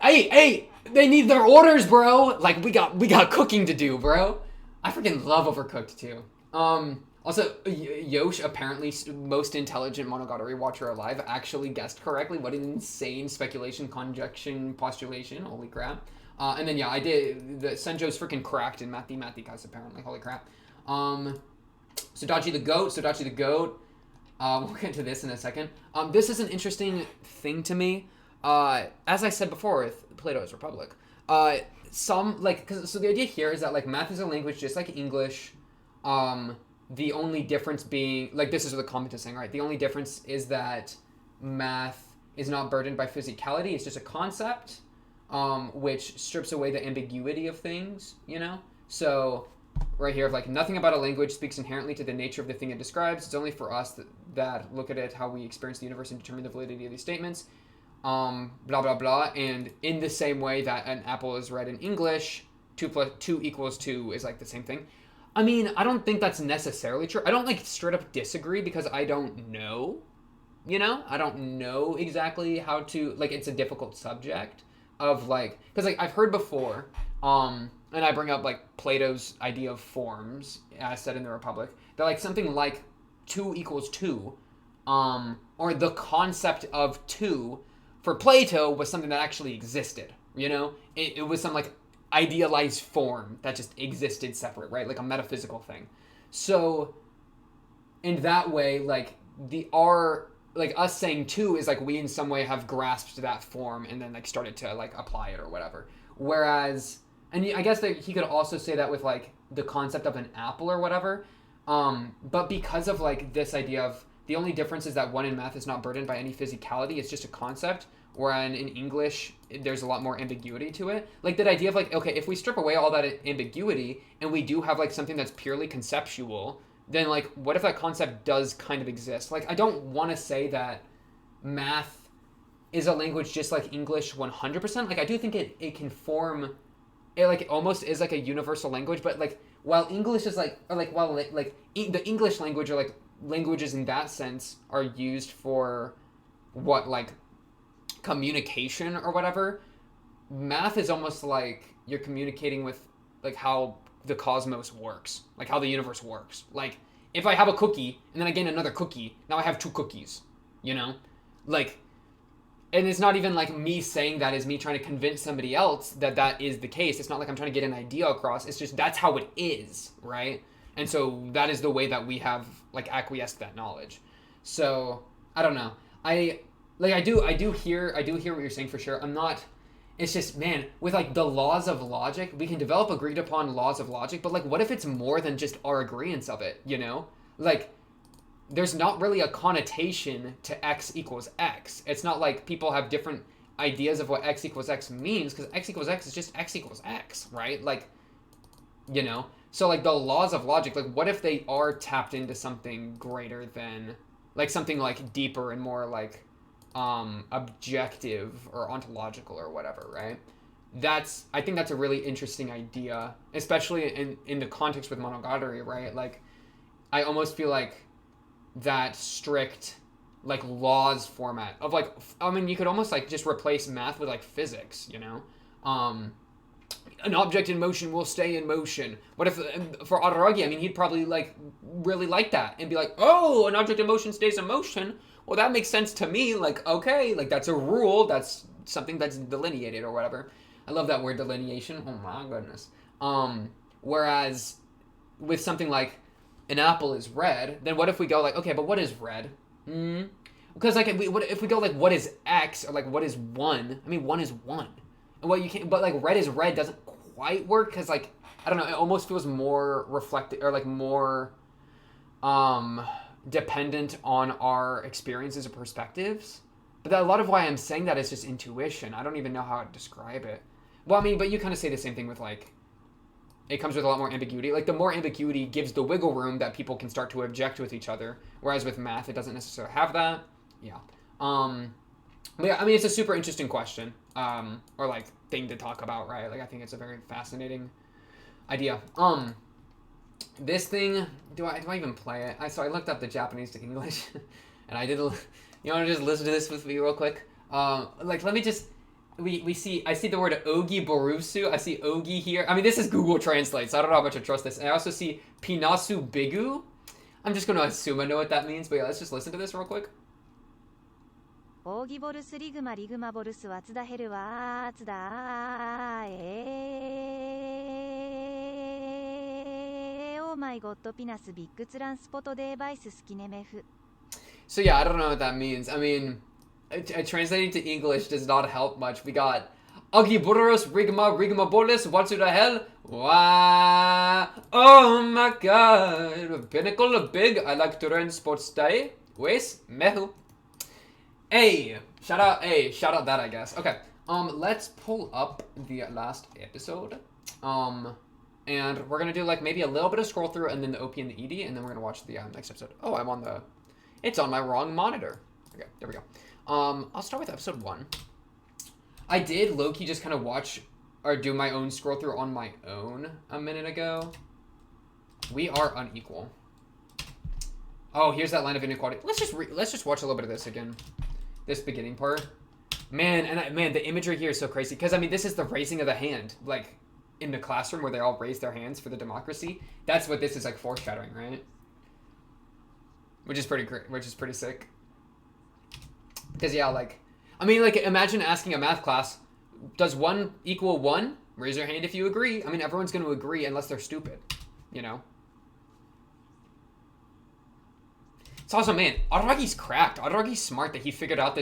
Hey, they need their orders, bro. Like, we got cooking to do, bro. I freaking love Overcooked 2. Also, Yosh, apparently most intelligent Monogatari watcher alive, actually guessed correctly. What an insane speculation, conjunction, postulation. Holy crap. And then, yeah, I did. Senjo's freaking cracked in Mathematikas, apparently. Holy crap. Sodachi the Goat. We'll get to this in a second. This is an interesting thing to me. As I said before with Plato's Republic, so the idea here is that like math is a language just like English. The only difference being, like, this is what the comment is saying, right? The only difference is that math is not burdened by physicality. It's just a concept, which strips away the ambiguity of things, you know? So right here, like, nothing about a language speaks inherently to the nature of the thing it describes. It's only for us that look at it, how we experience the universe, and determine the validity of these statements. Blah, blah, blah. And in the same way that an apple is read in English, 2 equals 2 is, like, the same thing. I mean, I don't think that's necessarily true. I don't, like, straight up disagree because I don't know, you know? I don't know exactly how to, like, it's a difficult subject of, like, because, like, I've heard before, and I bring up, like, Plato's idea of forms, as said in the Republic, that, like, something like 2 equals 2, or the concept of 2 for Plato was something that actually existed, you know? It was some, like, idealized form that just existed separate, right? Like a metaphysical thing. So in that way, like us saying 2 is like we in some way have grasped that form and then like started to like apply it or whatever. Whereas, and I guess that he could also say that with like the concept of an apple or whatever. But because of like this idea of the only difference is that one in math is not burdened by any physicality, it's just a concept. Whereas in English, there's a lot more ambiguity to it. Like that idea of like, okay, if we strip away all that ambiguity and we do have like something that's purely conceptual, then like, what if that concept does kind of exist? Like, I don't want to say that math is a language just like English 100%. Like, I do think it can form, it like almost is like a universal language, but like, while English is like, or like, while like the English language or like languages in that sense are used for what like communication or whatever, math is almost like you're communicating with like how the cosmos works, like how the universe works. Like if I have a cookie and then I gain another cookie, now I have 2 cookies, you know? Like and it's not even like me saying that is me trying to convince somebody else that that is the case. It's not like I'm trying to get an idea across. It's just that's how it is, right? And so that is the way that we have like acquiesced that knowledge. So I don't know. I do hear what you're saying for sure. I'm not. It's just, man, with like the laws of logic, we can develop agreed upon laws of logic, but like what if it's more than just our agreeance of it, you know? Like there's not really a connotation to x equals x. It's not like people have different ideas of what x equals x means, because x equals x is just x equals x, right? Like, you know? So like the laws of logic, like what if they are tapped into something greater than, like something like deeper and more like objective or ontological or whatever, right? I think that's a really interesting idea, especially in the context with monogatari, right? Like I almost feel like that strict like laws format of like, I mean, you could almost like just replace math with like physics, you know? An object in motion will stay in motion. What if, for Araragi, I mean, he'd probably like really like that and be like, oh, an object in motion stays in motion. Well, that makes sense to me. Like, okay, like that's a rule. That's something that's delineated or whatever. I love that word, delineation. Oh my goodness. Whereas with something like an apple is red, then what if we go like, okay, but what is red? Because like if we go like, what is X, or like what is 1? I mean, 1 is 1. And what you can't, but like red is red doesn't quite work, because like, I don't know, it almost feels more reflective or like more dependent on our experiences or perspectives. But a lot of why I'm saying that is just intuition. I don't even know how to describe it. Well, I mean, but you kind of say the same thing with like, it comes with a lot more ambiguity. Like the more ambiguity gives the wiggle room that people can start to object with each other. Whereas with math, it doesn't necessarily have that. Yeah. But yeah, I mean, it's a super interesting question, or like thing to talk about, right? Like I think it's a very fascinating idea. This thing, do I even play it? So I looked up the Japanese to English, and I did. You want to just listen to this with me real quick? Like let me just. I see the word Ogi Borusu. I see Ogi here. I mean, this is Google Translate, so I don't know how much I trust this. And I also see Pinasu Bigu. I'm just going to assume I know what that means, but yeah, let's just listen to this real quick. オーギボルスリグマリグマボルスワツダヘルワツダオーマイゴッドピナスビッグツランスポトデーバイススキネメフ So yeah, I don't know what that means. I mean, translating to English does not help much. We got Agiburos Rigma Bolis, what's the hell? Wow. Oh my god. Pinnacle of big. I like to run sports day. Wes mehu. Hey, shout out that, I guess. Okay. Let's pull up the last episode. And we're gonna do like maybe a little bit of scroll through and then the OP and the ED, and then we're gonna watch the next episode. Oh, it's on my wrong monitor. Okay, there we go. I'll start with episode 1. I did low-key just kind of watch or do my own scroll through on my own a minute ago. We are unequal. Oh, here's that line of inequality. Let's just watch a little bit of this again. This beginning part. Man, the imagery here is so crazy. Because, I mean, this is the raising of the hand. Like, in the classroom where they all raise their hands for the democracy. That's what this is, like, foreshadowing, right? Which is pretty great. Which is pretty sick. Because, yeah, like... I mean, like, imagine asking a math class, does 1 equal 1? Raise your hand if you agree. I mean, everyone's going to agree unless they're stupid. You know? It's also, man, Aragi's cracked. Aragi's smart that he figured out the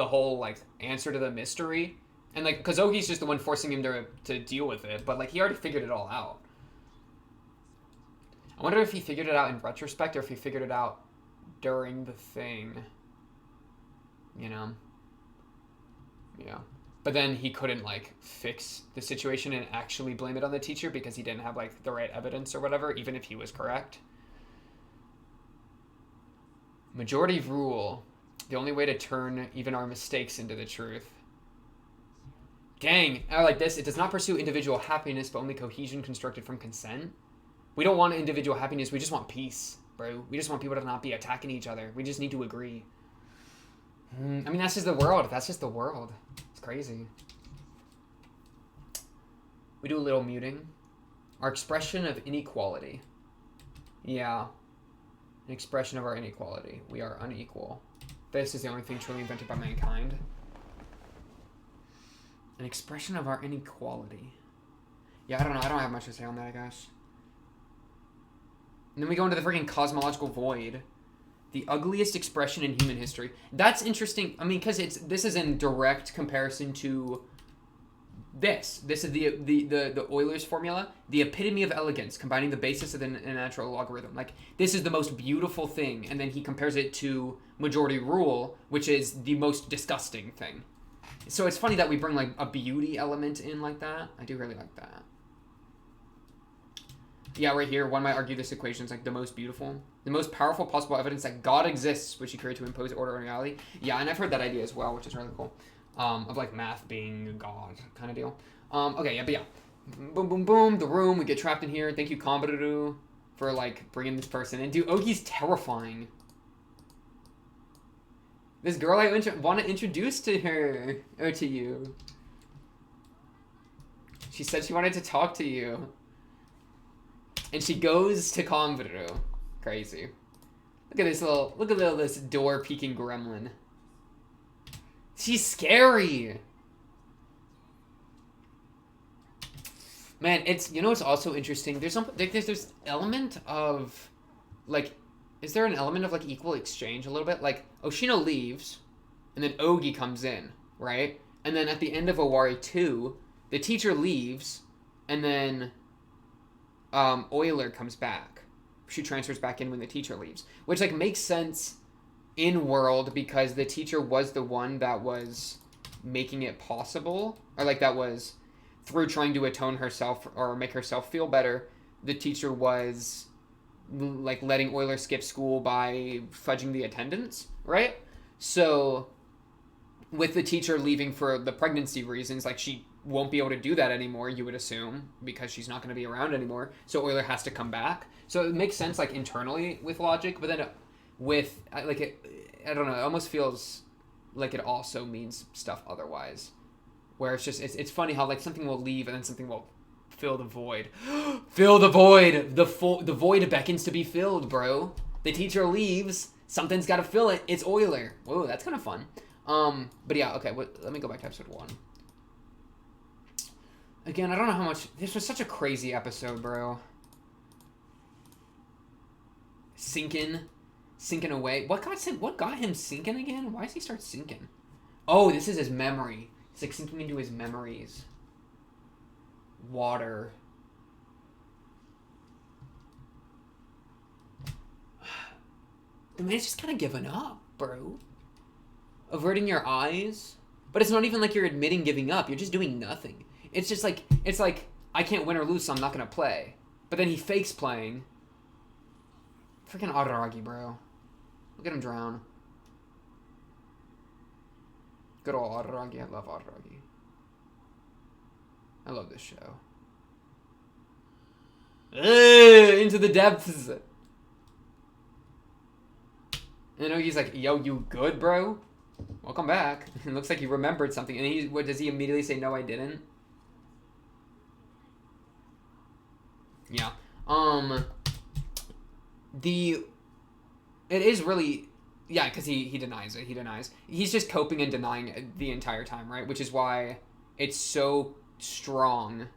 whole, like, answer to the mystery. And, like, Kazogi's just the one forcing him to deal with it. But, like, he already figured it all out. I wonder if he figured it out in retrospect or if he figured it out during the thing. You know? Yeah. But then he couldn't, like, fix the situation and actually blame it on the teacher because he didn't have, like, the right evidence or whatever, even if he was correct. Majority rule. The only way to turn even our mistakes into the truth. Dang. I like this. It does not pursue individual happiness, but only cohesion constructed from consent. We don't want individual happiness. We just want peace, bro. We just want people to not be attacking each other. We just need to agree. I mean, that's just the world. That's just the world. It's crazy. We do a little muting. Our expression of inequality. Yeah. An expression of our inequality. We are unequal. This is the only thing truly invented by mankind. An expression of our inequality. Yeah, I don't know. I don't have much to say on that, I guess. And then we go into the freaking cosmological void. The ugliest expression in human history. That's interesting. I mean, because this is in direct comparison to this. This is the Euler's formula. The epitome of elegance, combining the basis of the natural logarithm. Like, this is the most beautiful thing. And then he compares it to majority rule, which is the most disgusting thing. So it's funny that we bring, like, a beauty element in like that. I do really like that. Yeah, right here, one might argue this equation is, like, the most beautiful. The most powerful possible evidence that God exists, which he created to impose order on reality. Yeah, and I've heard that idea as well, which is really cool. Of, like, math being God kind of deal. Okay, yeah, but yeah. Boom, boom, boom. The room. We get trapped in here. Thank you, Kambaru, for, like, bringing this person in. Dude, Ogi's terrifying. This girl I want to introduce to her. Or to you. She said she wanted to talk to you. And she goes to Kambaru. Crazy. Look at this door peeking gremlin. She's scary. Man, it's, you know, it's also interesting. There's this element of, like, is there an element of, like, equal exchange a little bit? Like, Oshino leaves, and then Ogi comes in, right? And then at the end of Owari 2, the teacher leaves, and then Euler comes back. She transfers back in when the teacher leaves, which, like, makes sense in world because the teacher was the one that was making it possible, or, like, that was through trying to atone herself or make herself feel better. The teacher was, like, letting Euler skip school by fudging the attendance, right? So with the teacher leaving for the pregnancy reasons, like, she won't be able to do that anymore, you would assume, because she's not going to be around anymore. So Euler has to come back. So it makes sense, like, internally with logic, but then with, like, I don't know, it almost feels like it also means stuff otherwise. Where it's just, it's funny how, like, something will leave and then something will fill the void. Fill the void! The void beckons to be filled, bro. The teacher leaves, something's got to fill it. It's Euler. Whoa, that's kind of fun. But yeah, okay, let me go back to episode 1. Again, I don't know how much... This was such a crazy episode, bro. Sinking away. What got him sinking again? Why does he start sinking? Oh, this is his memory. It's like sinking into his memories. Water. The man's just kind of given up, bro. Averting your eyes. But it's not even like you're admitting giving up. You're just doing nothing. It's just like, it's like, I can't win or lose, so I'm not going to play. But then he fakes playing. Freaking Araragi, bro. Look at him drown. Good old Araragi. I love Araragi. I love this show. Into the depths. And then Ogi's like, yo, you good, bro? Welcome back. It looks like he remembered something. And does he immediately say, no, I didn't? Yeah. It is really, yeah, because he denies it. He denies. He's just coping and denying it the entire time, right? Which is why it's so strong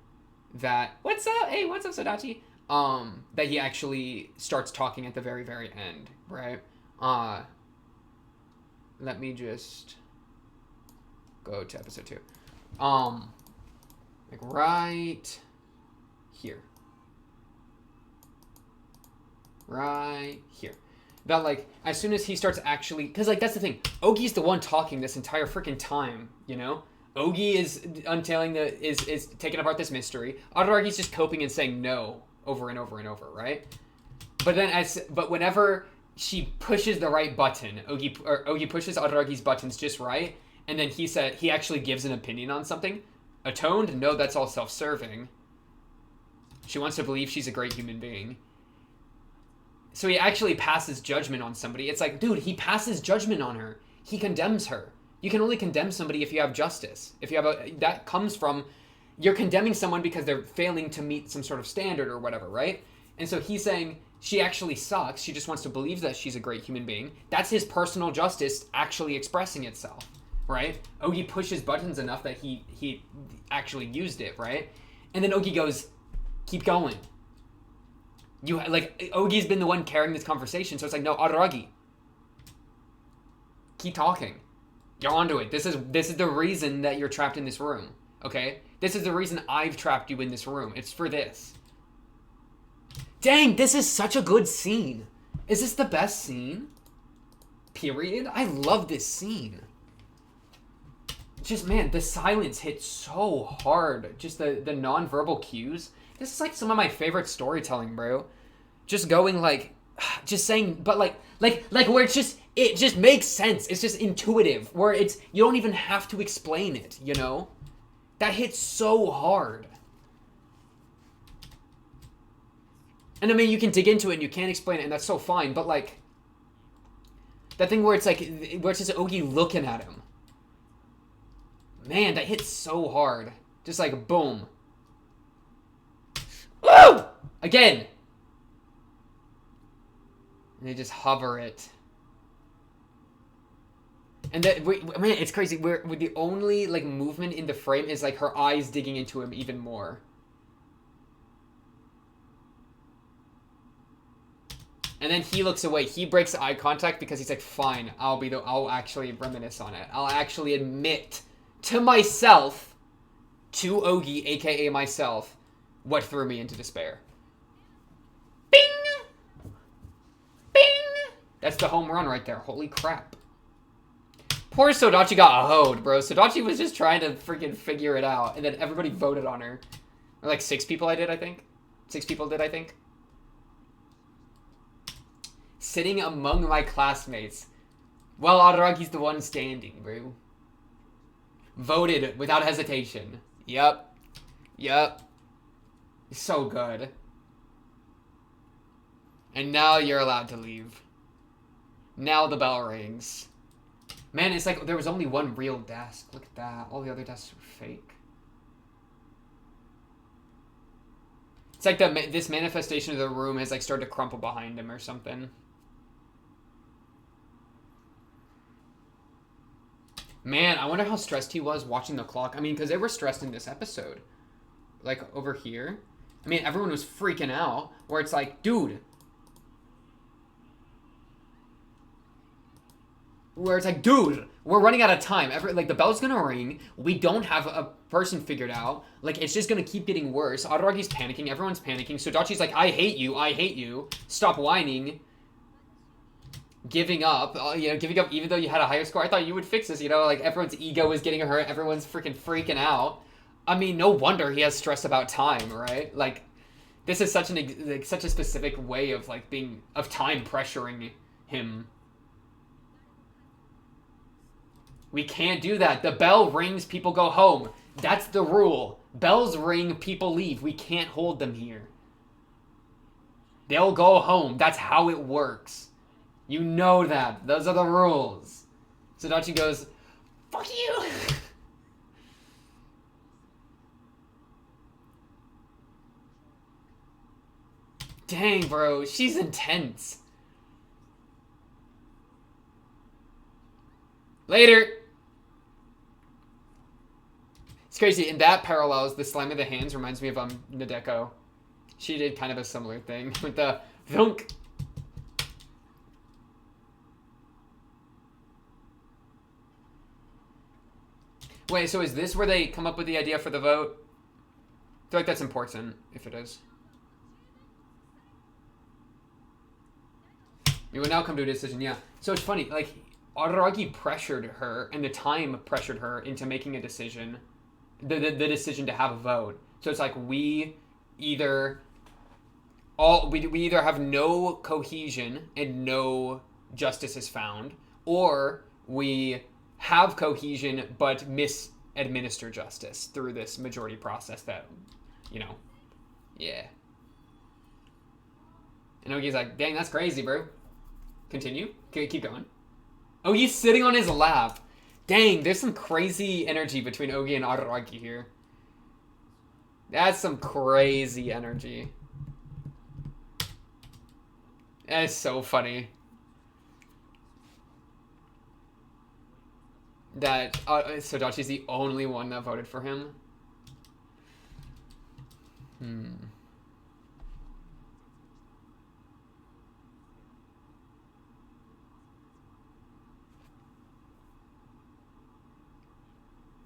that, what's up? Hey, what's up, Sodachi? That he actually starts talking at the very, very end, right? Let me just go to episode 2. Like right here. Right here. That, like, as soon as he starts actually... Because, like, that's the thing. Ogi's the one talking this entire freaking time, you know? Ogi is untailing is taking apart this mystery. Araragi's just coping and saying no over and over and over, right? But whenever she pushes the right button, Ogi pushes Araragi's buttons just right, and then he actually gives an opinion on something. Atoned? No, that's all self-serving. She wants to believe she's a great human being. So he actually passes judgment on somebody. It's like, dude, he passes judgment on her. He condemns her. You can only condemn somebody if you have justice. If you have that comes from, you're condemning someone because they're failing to meet some sort of standard or whatever, right? And so he's saying she actually sucks. She just wants to believe that she's a great human being. That's his personal justice actually expressing itself. right? Ogi pushes buttons enough that he actually used it, right? And then Ogi goes, keep going. You like Ogi's been the one carrying this conversation, so it's like, no, Araragi, keep talking. You're onto it. This is the reason that you're trapped in this room. Okay? This is the reason I've trapped you in this room. It's for this. Dang, this is such a good scene. Is this the best scene? Period. I love this scene. Just, man, the silence hits so hard. Just the non-verbal cues. This is like some of my favorite storytelling, bro. Just going like, just saying, but like where it just makes sense. It's just intuitive. Where you don't even have to explain it, you know? That hits so hard. And I mean, you can dig into it and you can't explain it, and that's so fine, but like, that thing where it's like, where it's just Ogi looking at him. Man, that hits so hard. Just like, boom. Woo! Again! And they just hover it. And that, man, it's crazy. With the only, like, movement in the frame is, like, her eyes digging into him even more. And then he looks away. He breaks eye contact because he's like, fine, I'll actually reminisce on it. I'll actually admit to myself, to Ogi, aka myself, what threw me into despair. Bing! Bing! That's the home run right there. Holy crap. Poor Sodachi got hoed, bro. Sodachi was just trying to freaking figure it out, and then everybody voted on her. Or like 6 people I think. 6 people did, I think. Sitting among my classmates. Well, Araragi's the one standing, bro. Voted without hesitation. Yep. So good. And now you're allowed to leave. Now the bell rings. Man, it's like there was only one real desk. Look at that. All the other desks were fake. It's like this manifestation of the room has like started to crumple behind him or something. Man, I wonder how stressed he was watching the clock. I mean, because they were stressed in this episode. Like, over here. I mean, everyone was freaking out. Where it's like, dude. Where it's like, dude, we're running out of time. Like, the bell's gonna ring. We don't have a person figured out. Like, it's just gonna keep getting worse. Araragi's panicking. Everyone's panicking. Sodachi's like, I hate you. Stop whining. Giving up, giving up even though you had a higher score. I thought you would fix this, like everyone's ego is getting hurt, everyone's freaking out. I mean, no wonder he has stress about time, right? Like, this is such a specific way of of time pressuring him. We can't do that. The bell rings, people go home. That's the rule. Bells ring, people leave. We can't hold them here. They'll go home. That's how it works. You know that. Those are the rules. Sodachi goes, fuck you! Dang, bro. She's intense. Later! It's crazy. In that parallels, the slam of the hands reminds me of Nadeko. She did kind of a similar thing with the thunk. Wait, so is this where they come up with the idea for the vote? I feel like that's important, if it is. We will now come to a decision, yeah. So it's funny, like, Araragi pressured her, and the time pressured her into making a decision. The decision to have a vote. So it's like, we either have no cohesion and no justice is found, or we have cohesion but misadminister justice through this majority process that, yeah. And Ogi's like, dang, that's crazy, bro. Continue. Okay, keep going. Oh, he's sitting on his lap. Dang, there's some crazy energy between Ogi and Araragi here. That's some crazy energy. That is so funny. that Sodachi's the only one that voted for him.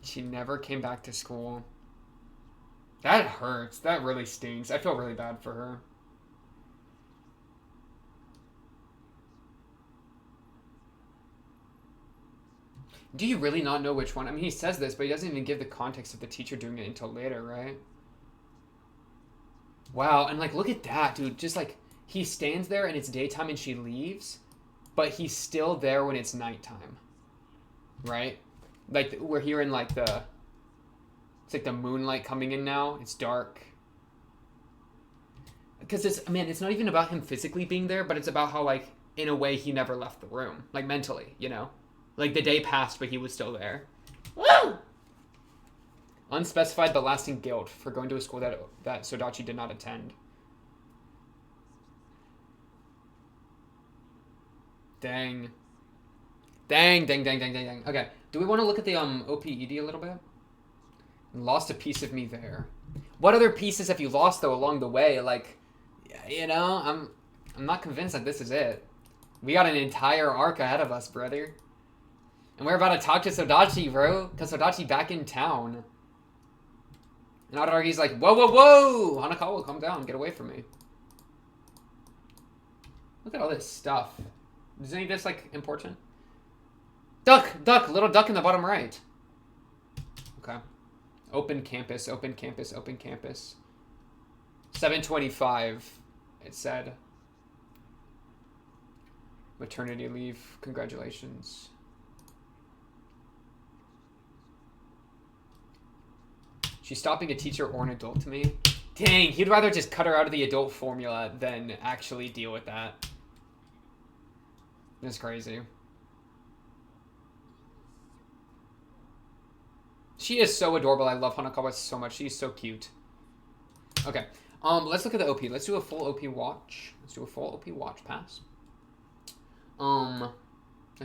She never came back to school. That hurts. That really stings. I feel really bad for her. Do you really not know which one? I mean, he says this, but he doesn't even give the context of the teacher doing it until later, right? Wow, and like, look at that, dude. Just like, he stands there and it's daytime and she leaves, but he's still there when it's nighttime. Right? Like, we're hearing like the... It's like the moonlight coming in now. It's dark. Because it's, man, it's not even about him physically being there, but it's about how, like, in a way, he never left the room. Like, mentally, you know? Like, the day passed, but he was still there. Woo! Unspecified but lasting guilt for going to a school that Sodachi did not attend. Dang. Dang. Okay, do we want to look at the OPED a little bit? Lost a piece of me there. What other pieces have you lost, though, along the way? Like, you know, I'm not convinced that this is it. We got an entire arc ahead of us, brother. And we're about to talk to Sodachi, bro. Because Sodachi back in town. And Adargi's like, whoa! Hanakawa, calm down. Get away from me. Look at all this stuff. Is any of this, like, important? Duck! Little duck in the bottom right. Okay. Open campus. 7:25, it said. Maternity leave. Congratulations. She's stopping a teacher or an adult to me. Dang, he'd rather just cut her out of the adult formula than actually deal with that. That's crazy. She is so adorable. I love Hanakawa so much. She's so cute. Okay. Let's look at the OP. Let's do a full OP watch. Let's do a full OP watch pass. That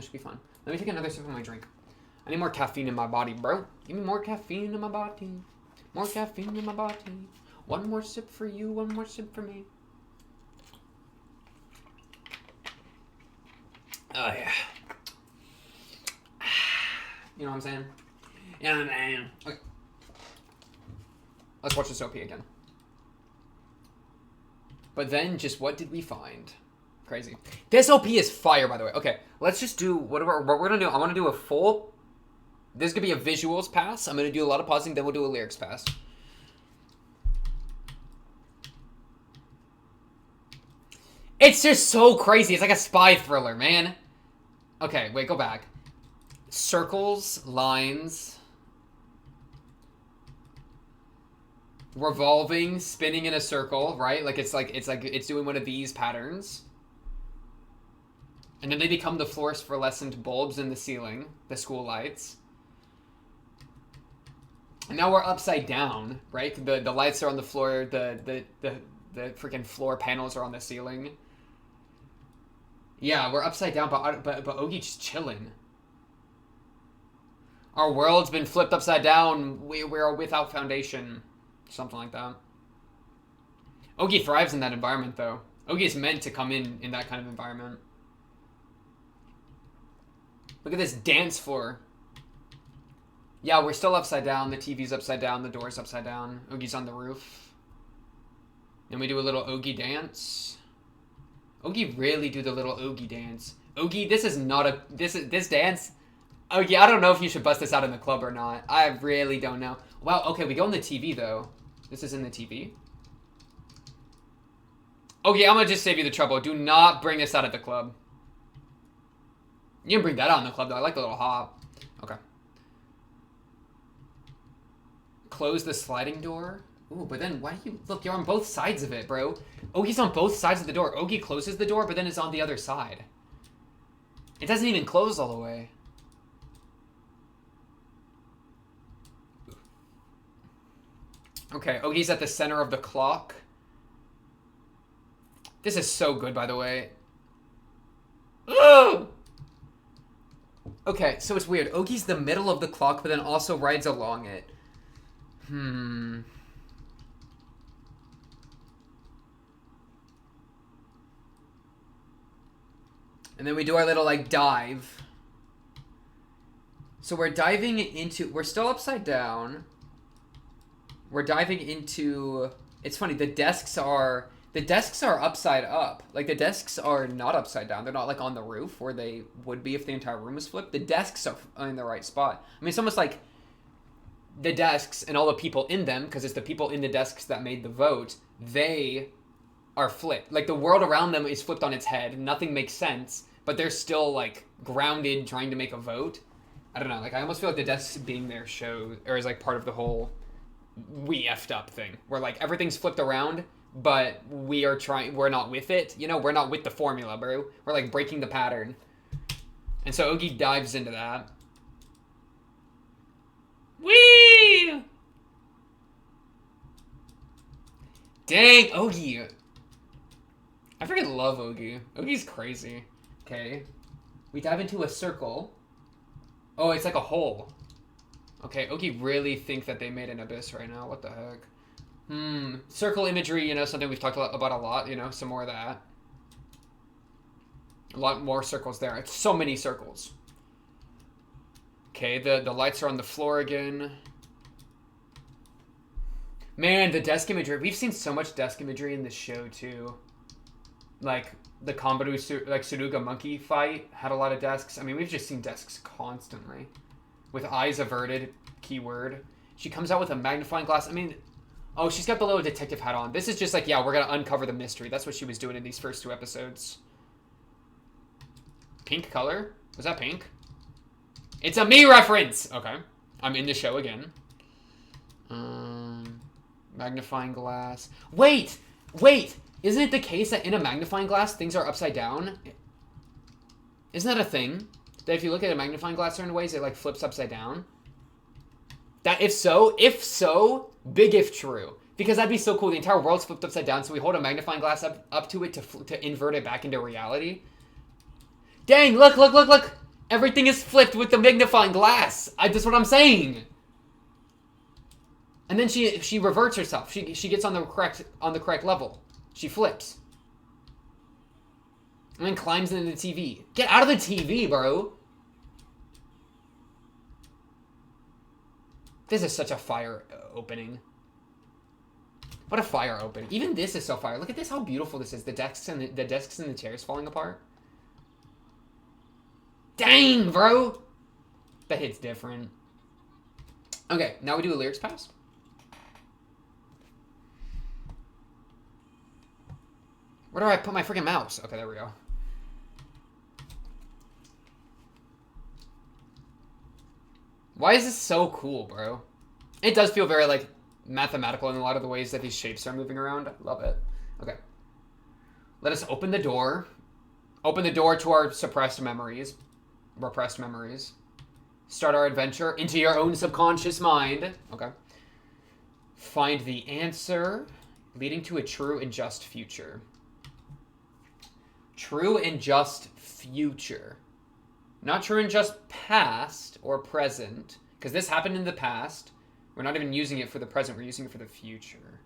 should be fun. Let me take another sip of my drink. I need more caffeine in my body, bro. Give me more caffeine in my body. More caffeine in my body. One more sip for you, one more sip for me. Oh, yeah. You know what I'm saying? Yeah, man. Okay. Let's watch this OP again. But then, just what did we find? Crazy. This OP is fire, by the way. Okay, let's just do what we're gonna do. I want to do a full. This is gonna be a visuals pass. I'm gonna do a lot of pausing. Then we'll do a lyrics pass. It's just so crazy. It's like a spy thriller, man. Okay, wait, go back. Circles, lines, revolving, spinning in a circle, right? Like it's doing one of these patterns. And then they become the fluorescent bulbs in the ceiling, the school lights. And now we're upside down, right? The lights are on the floor, the freaking floor panels are on the ceiling. Yeah, we're upside down, but Ogi's just chilling. Our world's been flipped upside down. We're without foundation. Something like that. Ogi thrives in that environment, though. Ogi is meant to come in that kind of environment. Look at this dance floor. Yeah, we're still upside down. The TV's upside down. The door's upside down. Ogi's on the roof. Then we do a little Ogi dance. Ogi really do the little Ogi dance. Ogi, this is not a... This dance... Ogi, I don't know if you should bust this out in the club or not. I really don't know. Wow, okay, we go on the TV, though. This is in the TV. Okay, I'm gonna just save you the trouble. Do not bring this out at the club. You can bring that out in the club, though. I like the little hop. Okay. Close the sliding door. Ooh, but then why do you... Look, you're on both sides of it, bro. Ogi's on both sides of the door. Ogi closes the door, but then it's on the other side. It doesn't even close all the way. Okay, Ogi's at the center of the clock. This is so good, by the way. Ugh! Okay, so it's weird. Ogi's the middle of the clock, but then also rides along it. And then we do our little, like, dive. So we're diving into... We're still upside down. We're diving into... It's funny, the desks are upside up. Like, the desks are not upside down. They're not, like, on the roof where they would be if the entire room was flipped. The desks are in the right spot. I mean, it's almost like the desks and all the people in them, because it's the people in the desks that made the vote, they are flipped. Like, the world around them is flipped on its head. Nothing makes sense, but they're still, like, grounded trying to make a vote. I don't know. Like, I almost feel like the desks being there shows, or is, like, part of the whole we effed up thing, where, like, everything's flipped around, but we're not with it. You know, we're not with the formula, bro. We're, like, breaking the pattern. And so Ogi dives into that. Whee! Dang, Ogi. I freaking love Ogi. Ogi's crazy. Okay. We dive into a circle. Oh, it's like a hole. Okay, Ogi really think that they made an abyss right now. What the heck? Circle imagery, you know, something we've talked about a lot, you know, some more of that. A lot more circles there. It's so many circles. Okay, the lights are on the floor again. Man, the desk imagery. We've seen so much desk imagery in this show, too. Like, the Kombaru, like, Suruga monkey fight had a lot of desks. I mean, we've just seen desks constantly. With eyes averted, keyword. She comes out with a magnifying glass. I mean, oh, she's got the little detective hat on. This is just like, yeah, we're going to uncover the mystery. That's what she was doing in these first 2 episodes. Pink color? Was that pink? It's a me reference! Okay. I'm in the show again. Magnifying glass. Wait! Isn't it the case that in a magnifying glass, things are upside down? Isn't that a thing? That if you look at a magnifying glass certain ways, it, like, flips upside down? That, if so, big if true. Because that'd be so cool. The entire world's flipped upside down, so we hold a magnifying glass up to it to invert it back into reality. Dang, look! Everything is flipped with the magnifying glass. That's what I'm saying. And then she reverts herself. She gets on the correct level. She flips. And then climbs into the TV. Get out of the TV, bro. This is such a fire opening. What a fire opening. Even this is so fire. Look at this, how beautiful this is. The desks and the chairs falling apart. Dang, bro. That hit's different. Okay, now we do a lyrics pass. Where do I put my freaking mouse? Okay, there we go. Why is this so cool, bro? It does feel very, like, mathematical in a lot of the ways that these shapes are moving around. I love it. Okay. Let us open the door. Open the door to our repressed memories. Start our adventure into your own subconscious mind. Okay. Find the answer leading to a true and just future. True and just future. Not true and just past or present, because this happened in the past. We're not even using it for the present, we're using it for the future.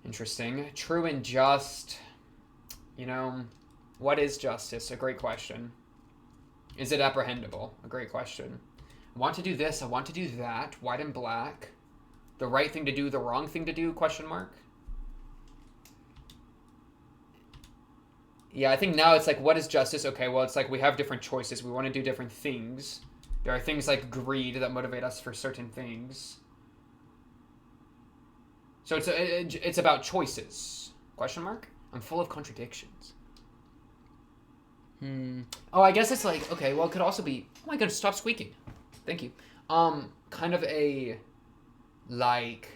Interesting. True and just, you know, what is justice? A great question. Is it apprehendable? A great question. I want to do this, I want to do that, white and black. The right thing to do, the wrong thing to do, question mark. Yeah, I think now it's like, what is justice? Okay, well, it's like we have different choices. We want to do different things. There are things like greed that motivate us for certain things. So it's about choices. Question mark? I'm full of contradictions. Oh, I guess it's like, okay, well, it could also be, oh my god, stop squeaking. Thank you. Kind of a, like,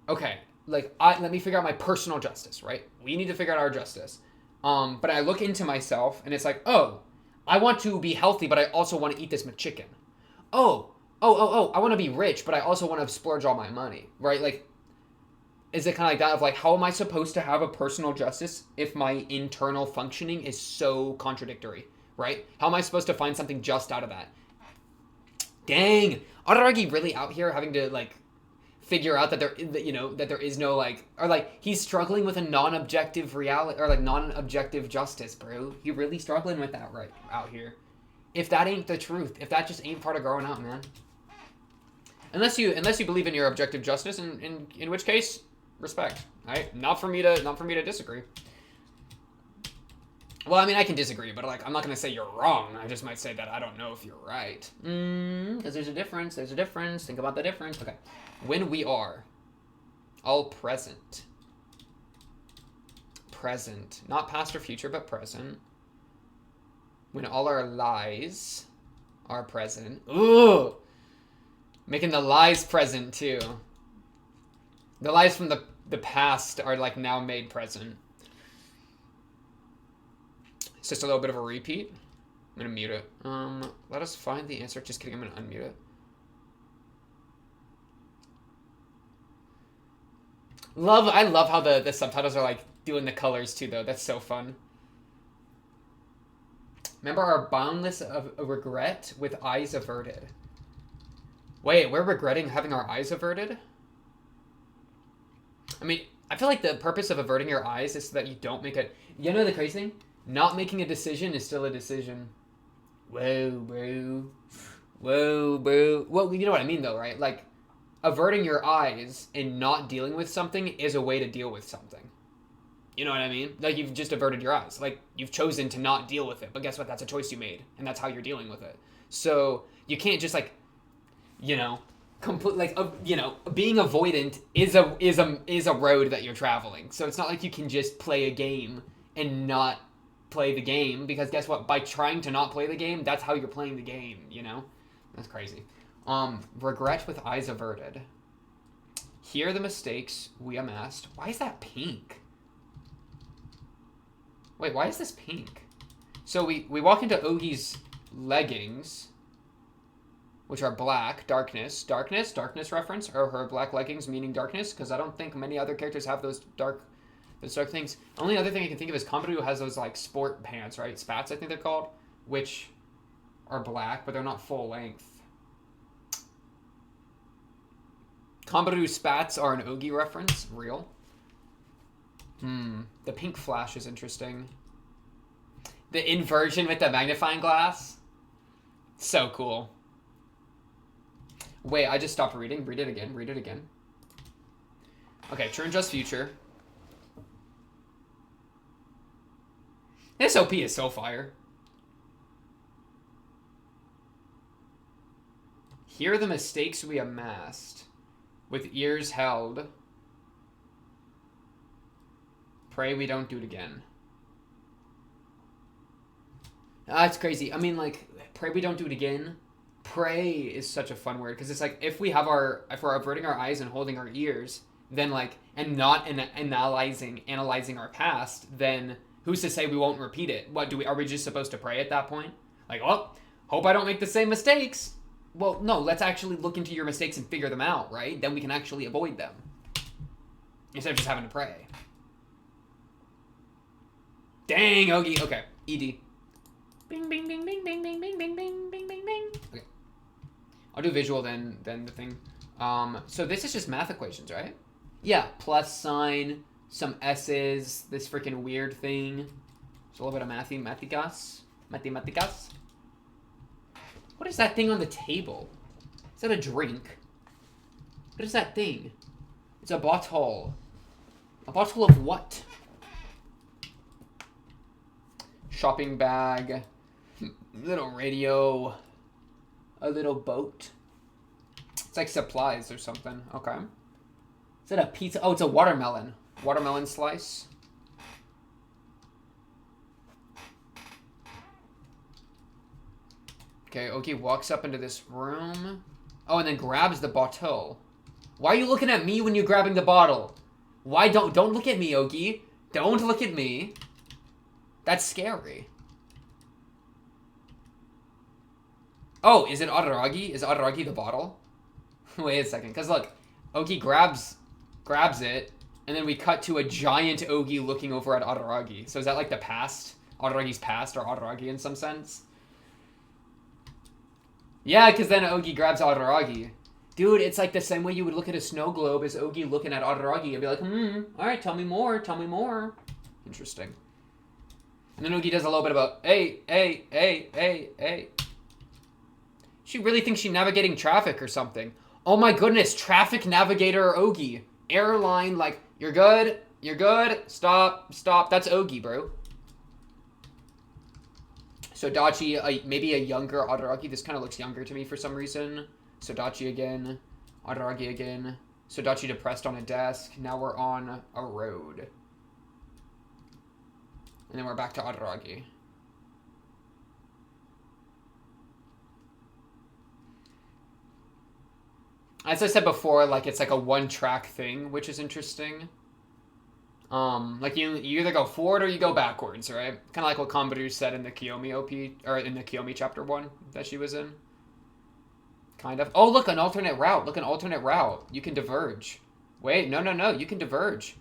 okay, like, let me figure out my personal justice, right? We need to figure out our justice. But I look into myself, and it's like, oh, I want to be healthy, but I also want to eat this McChicken. Oh, I want to be rich, but I also want to splurge all my money, right? Like, is it kind of like that of like, how am I supposed to have a personal justice if my internal functioning is so contradictory, right? How am I supposed to find something just out of that? Dang, Araragi really out here having to like figure out that that there is no like, or like he's struggling with a non-objective reality or like non-objective justice, bro. He really struggling with that right out here. If that ain't the truth, if that just ain't part of growing up, man. Unless you believe in your objective justice, in which case, respect. Right? Not for me to disagree. Well, I mean, I can disagree, but like, I'm not gonna say you're wrong. I just might say that I don't know if you're right. Because there's a difference. There's a difference. Think about the difference. Okay. When we are all present. Present. Not past or future, but present. When all our lies are present. Ooh! Making the lies present, too. The lies from the past are, like, now made present. It's just a little bit of a repeat. I'm going to mute it. Let us find the answer. Just kidding, I'm going to unmute it. I love how the subtitles are, like, doing the colors, too, though. That's so fun. Remember our boundless of regret with eyes averted. Wait, we're regretting having our eyes averted? I mean, I feel like the purpose of averting your eyes is so that you don't make a... You know the crazy thing? Not making a decision is still a decision. Whoa, bro. Whoa, bro. Well, you know what I mean, though, right? Like, averting your eyes and not dealing with something is a way to deal with something. You know what I mean? Like, you've just averted your eyes. Like, you've chosen to not deal with it. But guess what? That's a choice you made. And that's how you're dealing with it. So, you can't just, like, being avoidant is a road that you're traveling. So it's not like you can just play a game and not play the game, because guess what? By trying to not play the game, that's how you're playing the game, you know? That's crazy. Regret with eyes averted. Here are the mistakes we amassed. Why is that pink? Wait, why is this pink? So we walk into Ogi's leggings, which are black, darkness reference, or her black leggings meaning darkness, because I don't think many other characters have those dark things. Only other thing I can think of is Kambaru has those like sport pants, right? Spats, I think they're called, which are black, but they're not full length. Kambaru spats are an Ogi reference, real. The pink flash is interesting. The inversion with the magnifying glass, so cool. Wait, I just stopped reading. Read it again. Okay, true and just future. This OP is so fire. Here are the mistakes we amassed. With ears held. Pray we don't do it again. That's crazy. I mean, like, pray we don't do it again. Pray is such a fun word, because it's like, if we're averting our eyes and holding our ears, then like, and not analyzing our past, then who's to say we won't repeat it? Are we just supposed to pray at that point? Like, oh, hope I don't make the same mistakes. Well, no, let's actually look into your mistakes and figure them out, right? Then we can actually avoid them. Instead of just having to pray. Dang, Ogi. Okay, ED. Bing, bing, bing, bing, bing, bing, bing, bing, bing, bing, bing, bing. Okay. I'll do visual then the thing. So this is just math equations, right? Yeah, plus sign, some S's, this freaking weird thing. There's a little bit of mathematics. What is that thing on the table? Is that a drink? What is that thing? It's a bottle. A bottle of what? Shopping bag. Little radio. A little boat. It's like supplies or something. Okay. Is that a pizza? Oh, it's a watermelon. Watermelon slice. Okay, Oki walks up into this room. Oh, and then grabs the bottle. Why are you looking at me when you're grabbing the bottle? Why don't look at me, Oki. Don't look at me. That's scary. Oh, is it Araragi? Is Araragi the bottle? Wait a second, because look, Ogi grabs it, and then we cut to a giant Ogi looking over at Araragi. So is that like the past? Araragi's past or Araragi in some sense. Yeah, because then Ogi grabs Araragi. Dude, it's like the same way you would look at a snow globe as Ogi looking at Araragi and be like, alright, tell me more, tell me more. Interesting. And then Ogi does a little bit about, hey. She really thinks she's navigating traffic or something. Oh my goodness, traffic navigator Ogi. Airline, like, you're good, stop. That's Ogi, bro. Sodachi, maybe a younger Araragi. This kind of looks younger to me for some reason. Sodachi again. Araragi again. Sodachi depressed on a desk. Now we're on a road. And then we're back to Araragi. As I said before, like, it's like a one-track thing, which is interesting. Like you either go forward or you go backwards, right? Kind of like what Kanbaru said in the Kiyomi OP, or in the Kiyomi chapter 1 that she was in. Kind of. Oh, look, an alternate route. Look, an alternate route. You can diverge. Wait, no, you can diverge.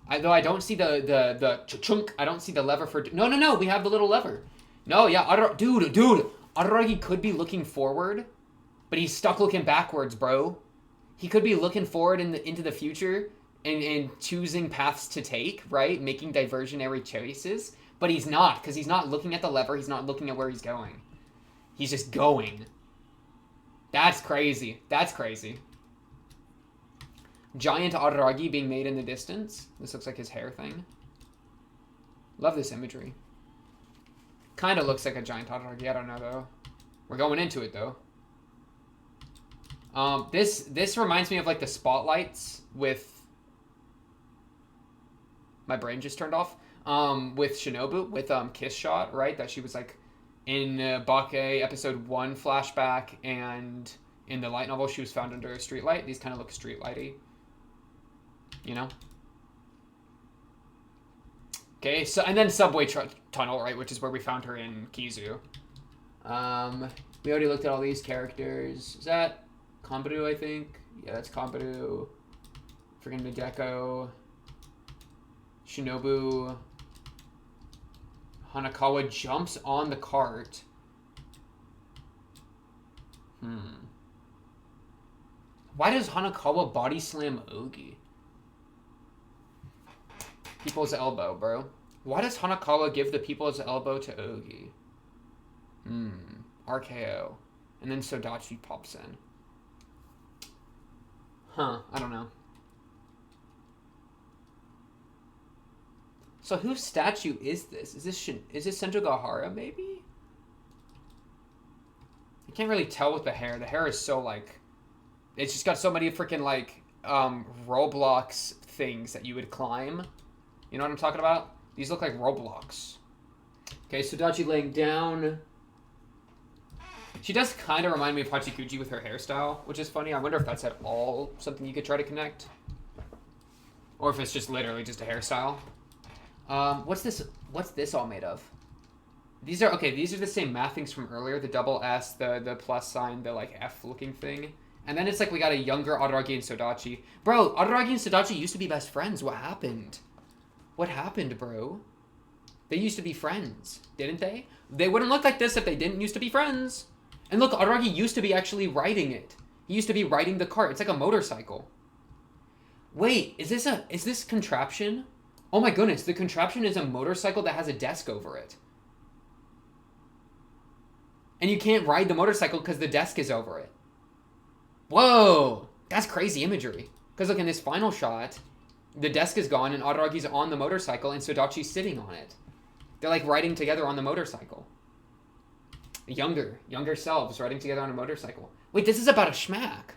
Though I don't see the chunk. I don't see the lever for... No, we have the little lever. No, yeah, dude, Araragi could be looking forward, but he's stuck looking backwards, bro. He could be looking forward into the future, and choosing paths to take, right? Making diversionary choices. But he's not, because he's not looking at the lever. He's not looking at where he's going. He's just going. That's crazy. Giant Araragi being made in the distance. This looks like his hair thing. Love this imagery. Kind of looks like a giant Araragi. I don't know, though. We're going into it, though. This reminds me of, like, the spotlights with... My brain just turned off. With Shinobu, with Kiss Shot, right? That she was like in Bake episode 1 flashback, and in the light novel she was found under a streetlight. These kind of look streetlighty, you know. Okay, so and then subway tunnel, right, which is where we found her in Kizu. We already looked at all these characters. Is that Kanbaru? I think. Yeah, that's Kanbaru. Freaking Mideko. Shinobu. Hanakawa jumps on the cart. Why does Hanakawa body slam Ogi? People's elbow, bro. Why does Hanakawa give the people's elbow to Ogi? RKO. And then Sodachi pops in. I don't know. So whose statue is this? Is this Senju Gahara, maybe? I can't really tell with the hair. The hair is so, like... It's just got so many freaking, like, Roblox things that you would climb. You know what I'm talking about? These look like Roblox. Okay, Sodachi laying down. She does kind of remind me of Hachikuji with her hairstyle, which is funny. I wonder if that's at all something you could try to connect. Or if it's just literally just a hairstyle. What's this all made of? These are the same math things from earlier. The double S, the plus sign, the like F looking thing. And then it's like we got a younger Araragi and Sodachi. Bro, Araragi and Sodachi used to be best friends. What happened? What happened, bro? They used to be friends, didn't they? They wouldn't look like this if they didn't used to be friends. And look, Araragi used to be actually riding it. He used to be riding the cart. It's like a motorcycle. Wait, is this contraption? Oh my goodness, the contraption is a motorcycle that has a desk over it. And you can't ride the motorcycle because the desk is over it. Whoa! That's crazy imagery. Because look, in this final shot, the desk is gone and Araragi's on the motorcycle and Sodachi's sitting on it. They're like riding together on the motorcycle. Younger selves riding together on a motorcycle. Wait, this is about a schmack.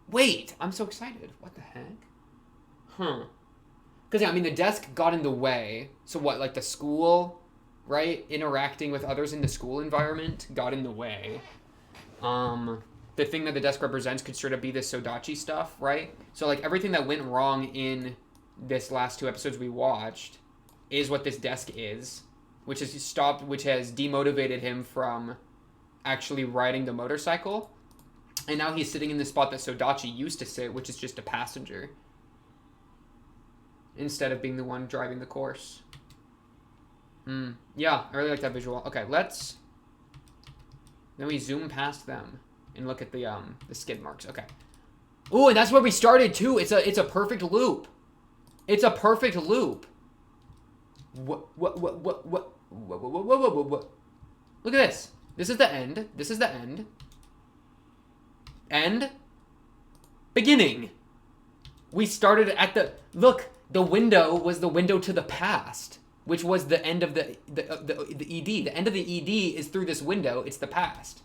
Wait, I'm so excited. What the heck? Because, yeah, I mean, the desk got in the way. So what, like the school, right? Interacting with others in the school environment got in the way. The thing that the desk represents could sort of be this Sodachi stuff, right? So, like, everything that went wrong in this last 2 episodes we watched is what this desk is, which has demotivated him from actually riding the motorcycle. And now he's sitting in the spot that Sodachi used to sit, which is just a passenger. instead of being the one driving the course. Yeah, I really like that visual. Okay, let's... Then we zoom past them and look at the skid marks. Okay. Ooh, and that's where we started too. It's a perfect loop. It's a perfect loop. What? Look at this. This is the end. This is the end. End. Beginning. We started at the... Look, the window was the window to the past, which was the end of the ED. The end of the ED is through this window. It's the past.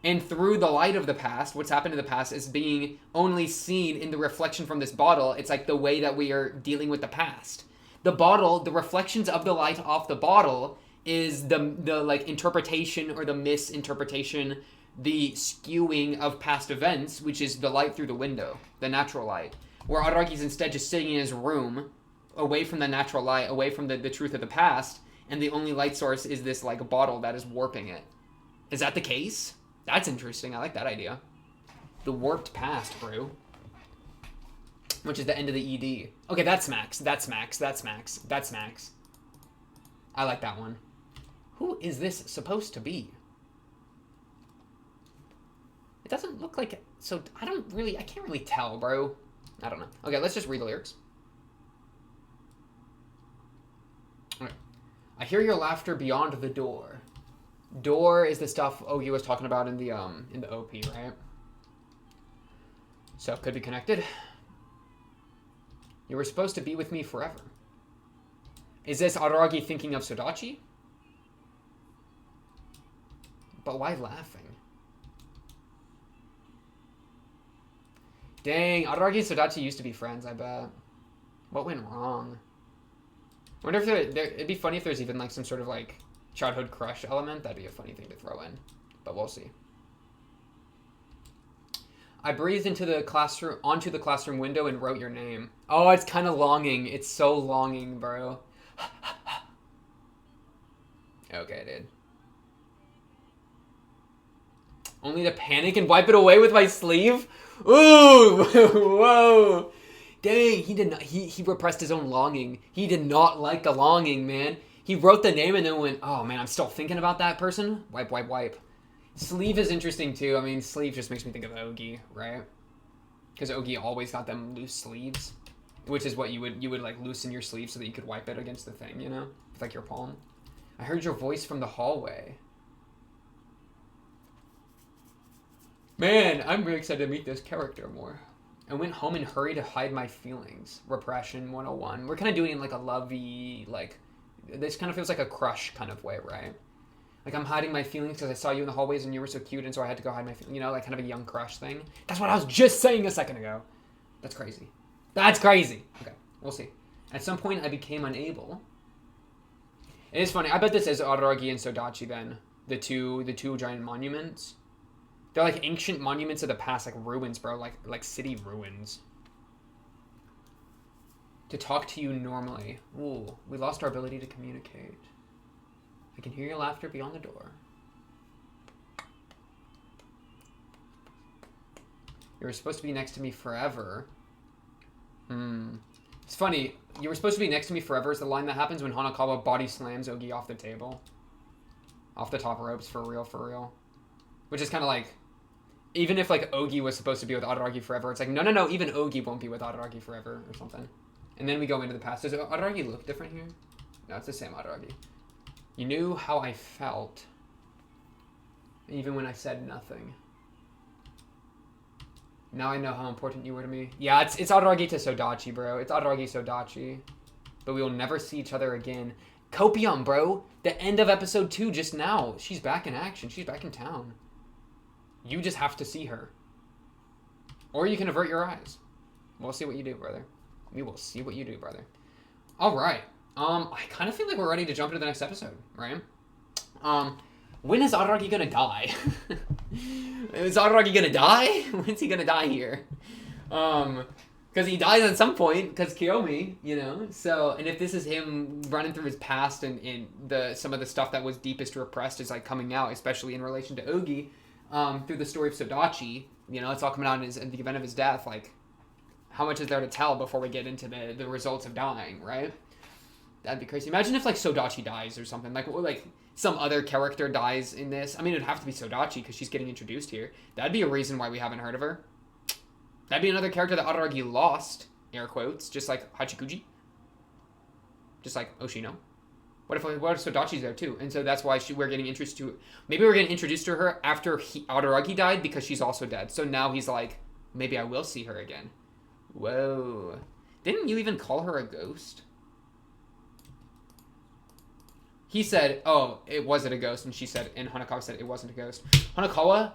And through the light of the past, what's happened in the past is being only seen in the reflection from this bottle. It's like the way that we are dealing with the past. The bottle, the reflections of the light off the bottle is the like interpretation or the misinterpretation, the skewing of past events, which is the light through the window, the natural light. Where Aragi's instead just sitting in his room, away from the natural light, away from the truth of the past, and the only light source is this like bottle that is warping it. Is that the case? That's interesting. I like that idea. The warped past, bro. Which is the end of the ED. Okay, that's Max. That's Max. That's Max. That's Max. I like that one. Who is this supposed to be? It doesn't look like it. So I can't really tell, bro. I don't know. Okay, let's just read the lyrics. Okay. I hear your laughter beyond the door. Door is the stuff Ogi was talking about in the OP, right? So it could be connected. You were supposed to be with me forever. Is this Araragi thinking of Sodachi? But why laughing? Dang, Araragi and Sodachi used to be friends, I bet. What went wrong? I wonder if it'd be funny if there's even like some sort of like childhood crush element. That'd be a funny thing to throw in, but we'll see. I breathed onto the classroom window and wrote your name. Oh, it's kind of longing. It's so longing, bro. Okay, dude. Only to panic and wipe it away with my sleeve? Ooh, whoa. Dang, he did not. He repressed his own longing. He did not like the longing, man. He wrote the name and then went, oh man, I'm still thinking about that person. Wipe, wipe, wipe. Sleeve is interesting too. I mean, sleeve just makes me think of Ogi, right? Because Ogi always got them loose sleeves, which is what you would like loosen your sleeve so that you could wipe it against the thing, you know, with like your palm. I heard your voice from the hallway. Man, I'm really excited to meet this character more. I went home and hurried to hide my feelings. Repression 101. We're kind of doing it in like a lovey, like, this kind of feels like a crush kind of way, right? Like, I'm hiding my feelings because I saw you in the hallways and you were so cute, and so I had to go hide my feelings. You know, like kind of a young crush thing. That's what I was just saying a second ago. That's crazy. That's crazy. Okay, we'll see. At some point, I became unable. It is funny. I bet this is Araragi and Sodachi then. The two giant monuments. They're like ancient monuments of the past, like ruins, bro. Like city ruins. To talk to you normally. Ooh, we lost our ability to communicate. I can hear your laughter beyond the door. You were supposed to be next to me forever. It's funny. You were supposed to be next to me forever is the line that happens when Hanakawa body slams Ogi off the table. Off the top ropes, for real, for real. Which is kind of like, even if like Ogi was supposed to be with Araragi forever, it's like, no, even Ogi won't be with Araragi forever or something. And then we go into the past. Does Araragi look different here? No, it's the same Araragi. You knew how I felt, even when I said nothing. Now I know how important you were to me. Yeah, it's Araragi to Sodachi, bro. It's Araragi Sodachi. But we will never see each other again. Copium, bro. The end of episode 2 just now. She's back in action. She's back in town. You just have to see her. Or you can avert your eyes. We'll see what you do, brother. We will see what you do, brother. All right. I kind of feel like we're ready to jump into the next episode, right? When is Araragi gonna die? Is Araragi gonna die? When's he gonna die here? Because he dies at some point, because Kiyomi, you know? So, and if this is him running through his past and some of the stuff that was deepest repressed is like coming out, especially in relation to Ogi, through the story of Sodachi, you know, it's all coming out in the event of his death, like, how much is there to tell before we get into the results of dying, right? That'd be crazy. Imagine if like Sodachi dies or something, like some other character dies in this. I mean, it'd have to be Sodachi because she's getting introduced here. That'd be a reason why we haven't heard of her. That'd be another character that Araragi lost, air quotes, just like Hachikuji, just like Oshino. What if Sodachi's there too? And so that's why we're getting introduced to. Maybe we're getting introduced to her after Araragi died because she's also dead. So now he's like, maybe I will see her again. Whoa! Didn't you even call her a ghost? He said, "Oh, it wasn't a ghost," and she said, and Hanakawa said it wasn't a ghost. Hanakawa,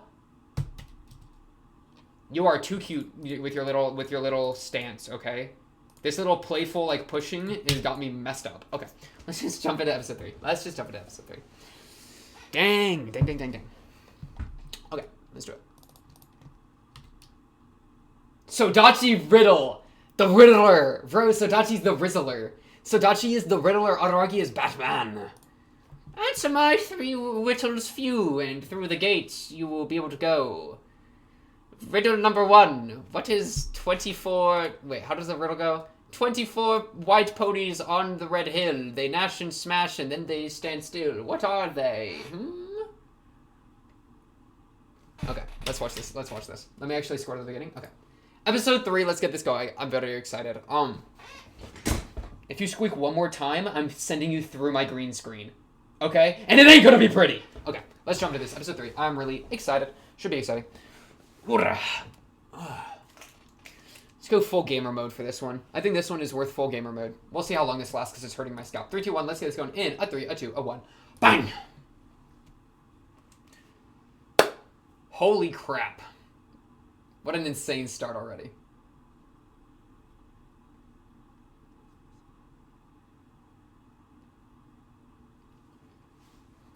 you are too cute with your little stance. Okay, this little playful like pushing has got me messed up. Okay, let's just jump into episode 3. Dang. Okay, let's do it. Sodachi Riddle, the Riddler, bro. Sodachi's the Rizzler. Sodachi is the Riddler. Araragi is Batman. Answer my 3 riddles few, and through the gates you will be able to go. Riddle number 1. What is 24... Wait, how does the riddle go? 24 white ponies on the red hill. They gnash and smash, and then they stand still. What are they? Okay, let's watch this. Let me actually score to the beginning. Okay. Episode 3, let's get this going. I'm very excited. If you squeak one more time, I'm sending you through my green screen. Okay? And it ain't gonna be pretty. Okay, let's jump into this. Episode 3. I'm really excited. Should be exciting. Let's go full gamer mode for this one. I think this one is worth full gamer mode. We'll see how long this lasts because it's hurting my scalp. 3, 2, 1. Let's get this going in a 3, a 2, a 1. Bang! Holy crap. What an insane start already.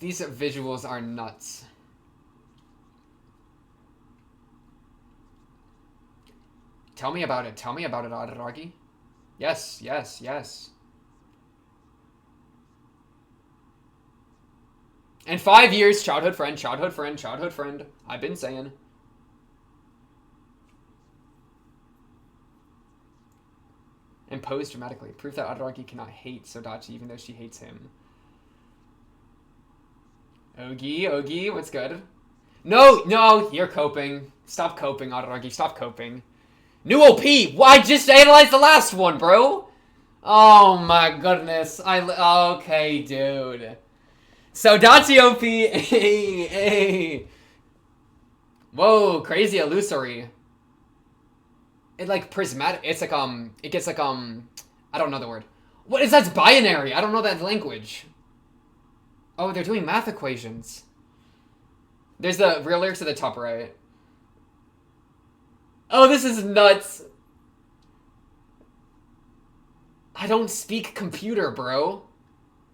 These visuals are nuts. Tell me about it. Araragi. Yes. And 5 years, childhood friend. I've been saying. And pose dramatically. Proof that Araragi cannot hate Sodachi even though she hates him. Ogi, what's good? No, you're coping. Stop coping, Araragi, stop coping. New OP! Why just analyze the last one, bro? Oh my goodness. Okay, dude. Sodachi OP! Hey. Whoa, crazy illusory. It like prismatic, it's like, it gets like, I don't know the word. What is that? It's binary. I don't know that language. Oh, they're doing math equations. There's the real lyrics at the top right. Oh, this is nuts. I don't speak computer, bro.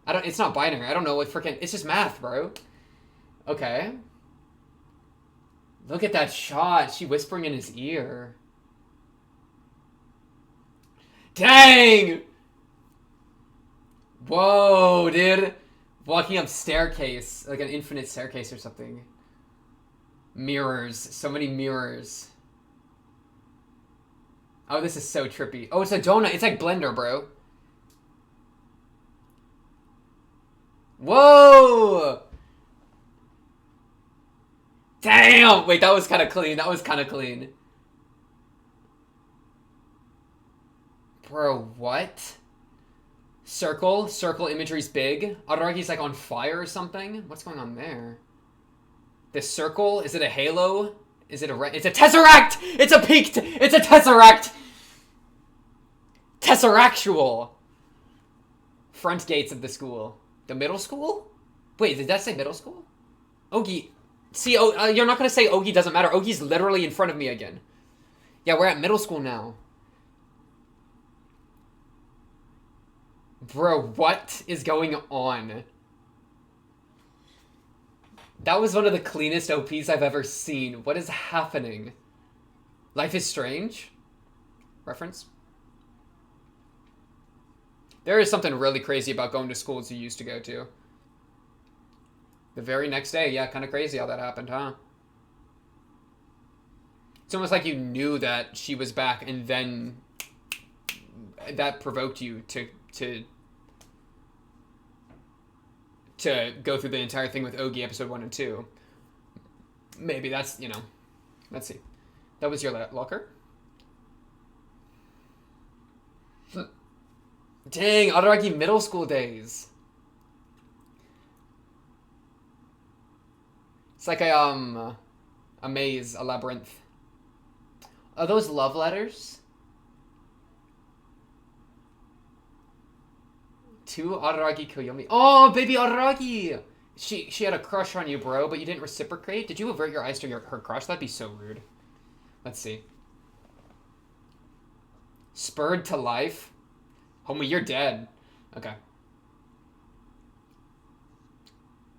It's not binary. I don't know what freaking, it's just math, bro. Okay. Look at that shot. She whispering in his ear. Dang! Whoa, dude. Walking up staircase, like an infinite staircase or something. Mirrors. So many mirrors. Oh, this is so trippy. Oh, it's a donut. It's like Blender, bro. Whoa! Damn! Wait, that was kind of clean. Bro, what? Circle imagery's big. Araragi's like on fire or something. What's going on there? This circle, is it a halo? Is it it's a tesseract! It's a tesseract! Tesseractual! Front gates of the school. The middle school? Wait, did that say middle school? Ogi. See, you're not gonna say Ogi doesn't matter. Ogi's literally in front of me again. Yeah, we're at middle school now. Bro, what is going on? That was one of the cleanest OPs I've ever seen. What is happening? Life is Strange? Reference? There is something really crazy about going to schools you used to go to. The very next day, yeah, kind of crazy how that happened, huh? It's almost like you knew that she was back, and then that provoked you to go through the entire thing with Ogi episode 1 and 2. Maybe that's, let's see. That was your locker? Dang, Araragi middle school days. It's like a maze, a labyrinth. Are those love letters? To Araragi Koyomi. Oh, baby Araragi! She had a crush on you, bro, but you didn't reciprocate? Did you avert your eyes to her crush? That'd be so rude. Let's see. Spurred to life? Homie, you're dead. Okay.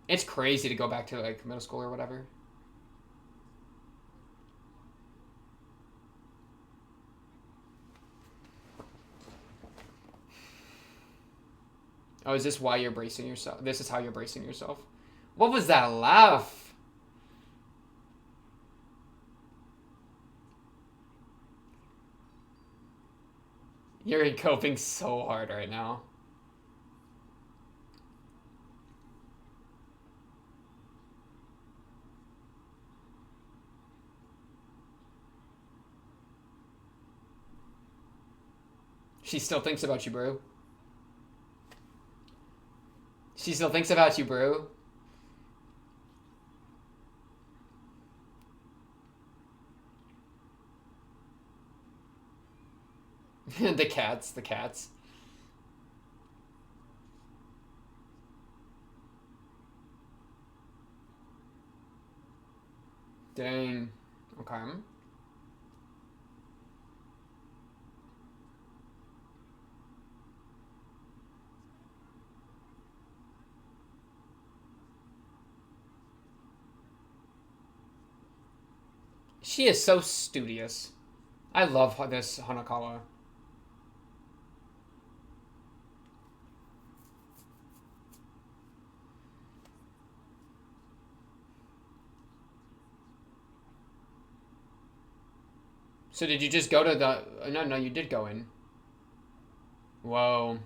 It's crazy to go back to, like, middle school or whatever. Oh, is this why you're bracing yourself? This is how you're bracing yourself? What was that laugh? You're coping so hard right now. She still thinks about you, bro. She still thinks about you, bro. The cats, the cats. Dang. Okay. She is so studious. I love this Hanakawa. So did you just go to the... No, you did go in. Whoa.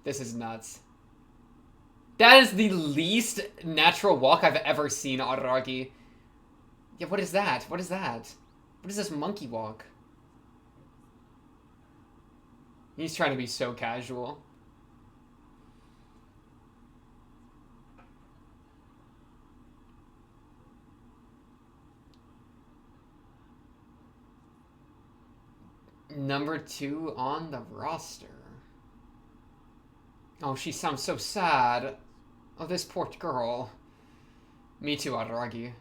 This is nuts. That is the least natural walk I've ever seen, Araragi. Yeah, what is that? What is that? What is this monkey walk? He's trying to be so casual. Number 2 on the roster. Oh, she sounds so sad. Oh, this poor girl. Me too, Araragi.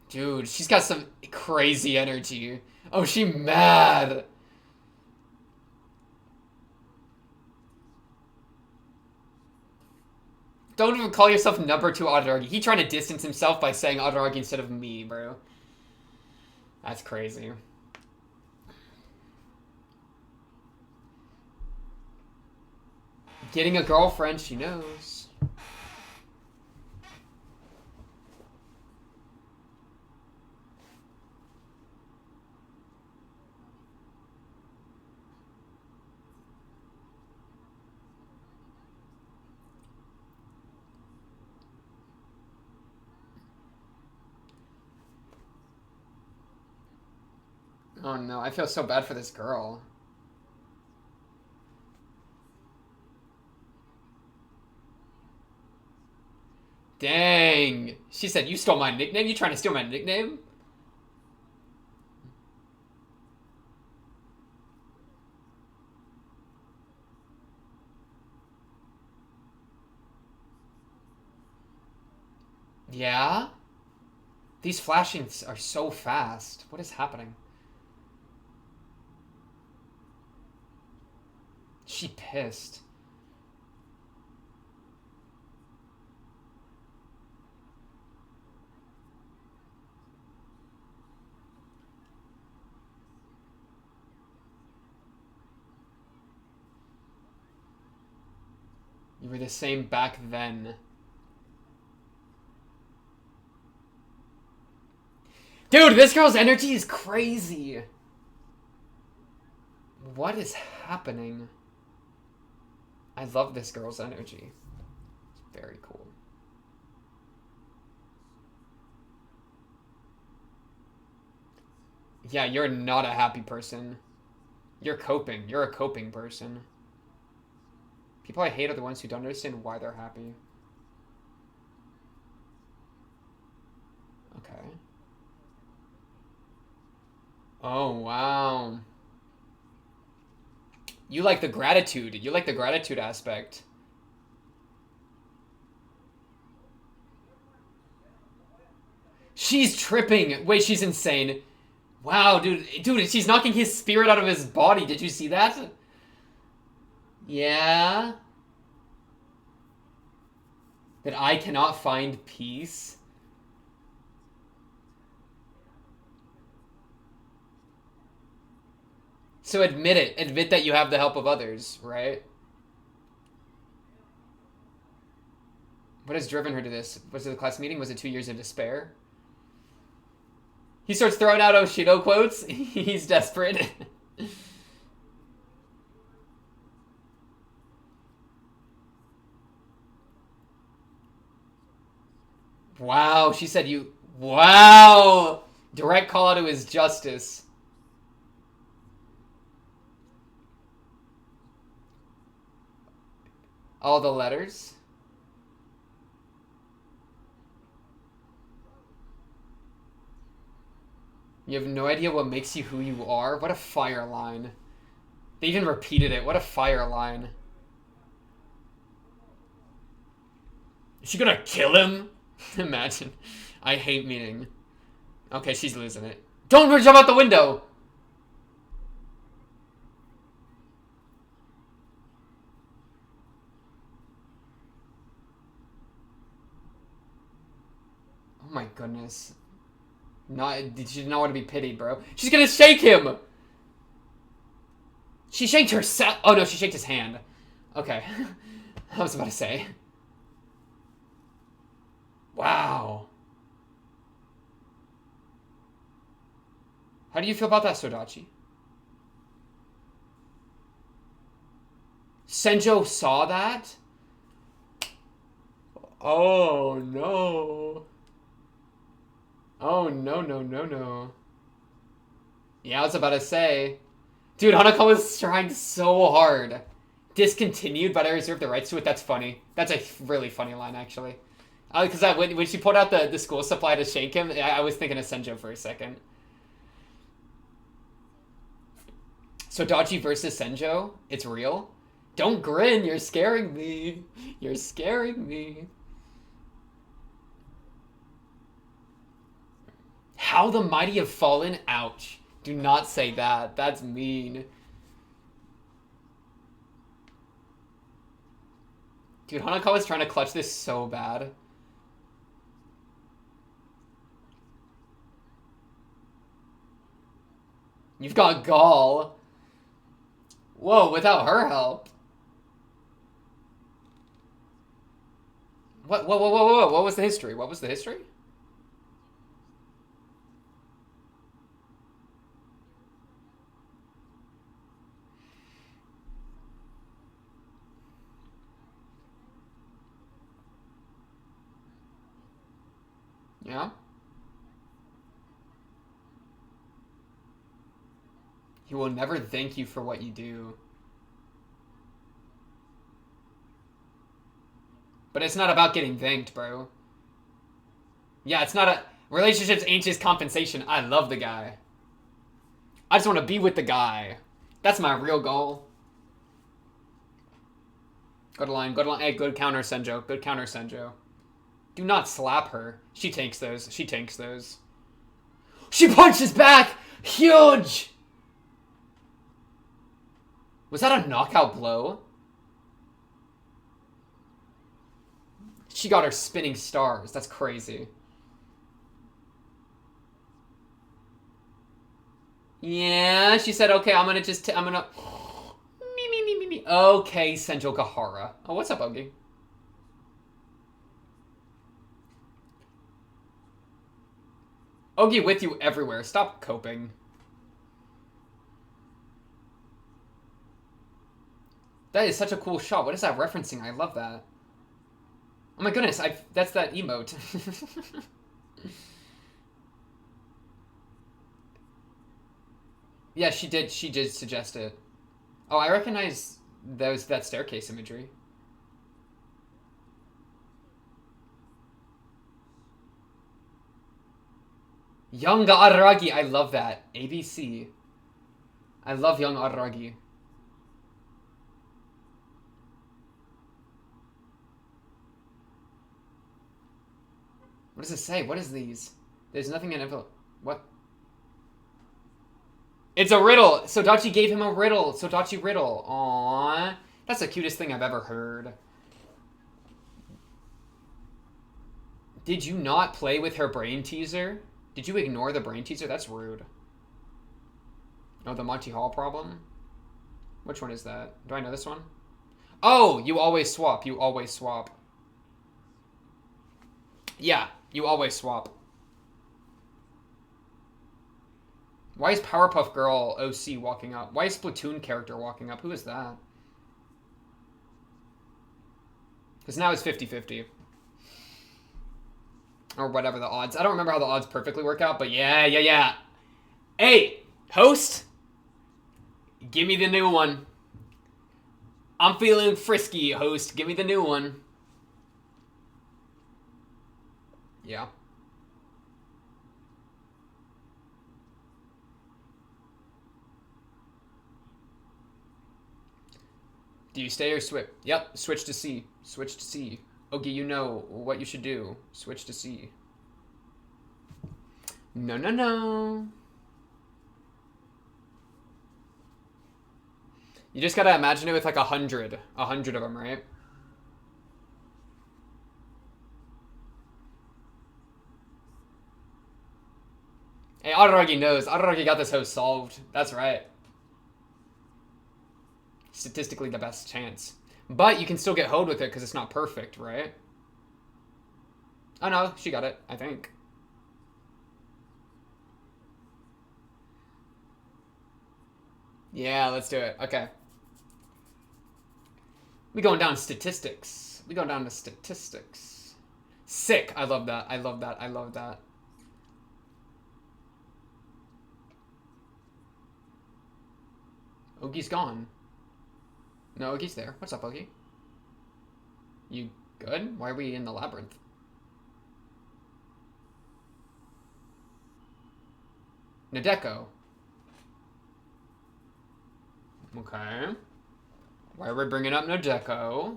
Dude, she's got some crazy energy. Oh, she mad. Don't even call yourself number 2 Araragi. He trying to distance himself by saying Araragi instead of me, bro. That's crazy. Getting a girlfriend, she knows. Oh no, I feel so bad for this girl. Dang. She said, you stole my nickname? You trying to steal my nickname? Yeah? These flashings are so fast. What is happening? She pissed. You were the same back then. Dude, this girl's energy is crazy. What is happening? I love this girl's energy. It's very cool. Yeah, you're not a happy person. You're coping. You're a coping person. People I hate are the ones who don't understand why they're happy. Okay. Oh, wow. You like the gratitude. You like the gratitude aspect. She's tripping. Wait, she's insane. Wow, dude, she's knocking his spirit out of his body. Did you see that? Yeah. That I cannot find peace. So admit it. Admit that you have the help of others, right? What has driven her to this? Was it the class meeting? Was it 2 years of despair? He starts throwing out Oshido quotes. He's desperate. Wow, she said you... Wow! Direct call out to his justice. All the letters. You have no idea what makes you who you are? What a fire line. They even repeated it. What a fire line. Is she gonna kill him? Imagine. I hate meaning. Okay, she's losing it. Don't jump out the window! Oh my goodness. She did not want to be pitied, bro. She's gonna shake him! She shaked herself. Oh no, she shaked his hand. Okay. I was about to say. Wow. How do you feel about that, Sodachi? Senjo saw that? Oh no. Oh no, no, no, no. Yeah, I was about to say. Dude, Hanako was trying so hard. Discontinued, but I reserve the rights to it. That's funny. That's a really funny line, actually. Because when she pulled out the school supply to shake him, I was thinking of Senjo for a second. Sodachi versus Senjo? It's real? Don't grin, you're scaring me. You're scaring me. How the mighty have fallen? Ouch. Do not say that. That's mean. Dude, Hanako was trying to clutch this so bad. You've got gall. Whoa, without her help. What? Whoa, whoa, whoa, whoa. What was the history? What was the history? Yeah? He will never thank you for what you do. But it's not about getting thanked, bro. Yeah, it's not a... Relationships ain't just compensation. I love the guy. I just want to be with the guy. That's my real goal. Good line, good line. Hey, good counter, Senjo. Good counter, Senjo. Do not slap her. She tanks those. She tanks those. She punches back! Huge! Was that a knockout blow? She got her spinning stars. That's crazy. Yeah, she said, okay, I'm gonna... Me. Okay, Senjo Gahara. Oh, what's up, Ogi? Ogi with you everywhere. Stop coping. That is such a cool shot. What is that referencing? I love that. Oh my goodness, that's that emote. Yeah, she did suggest it. Oh, I recognize that staircase imagery. Young Araragi, I love that. ABC. I love young Araragi. What does it say? What is these? There's nothing in envelope. What? It's a riddle. Sodachi gave him a riddle. Sodachi riddle. Aww. That's the cutest thing I've ever heard. Did you not play with her brain teaser? Did you ignore the brain teaser? That's rude. Oh, the Monty Hall problem? Which one is that? Do I know this one? Oh, you always swap. You always swap. Yeah, you always swap. Why is Powerpuff Girl OC walking up? Why is Splatoon character walking up? Who is that? Because now it's 50-50. Or whatever the odds. I don't remember how the odds perfectly work out, but yeah. Hey, host! Give me the new one. I'm feeling frisky, host. Give me the new one. Yeah. Do you stay or switch? Yep, switch to C. Switch to C. Ogi, you know what you should do. Switch to C. No. You just gotta imagine it with like 100. 100 of them, right? Hey, Araragi knows. Araragi got this host solved. That's right. Statistically the best chance. But you can still get hoed with it because it's not perfect, right? Oh no, she got it, I think. Yeah, let's do it. Okay. We going down statistics. We going down to statistics. Sick. I love that. I love that. I love that. Ogi's gone. No, Ogi's there. What's up, Ogi? You good? Why are we in the labyrinth? Nadeko. Okay. Why are we bringing up Nadeko?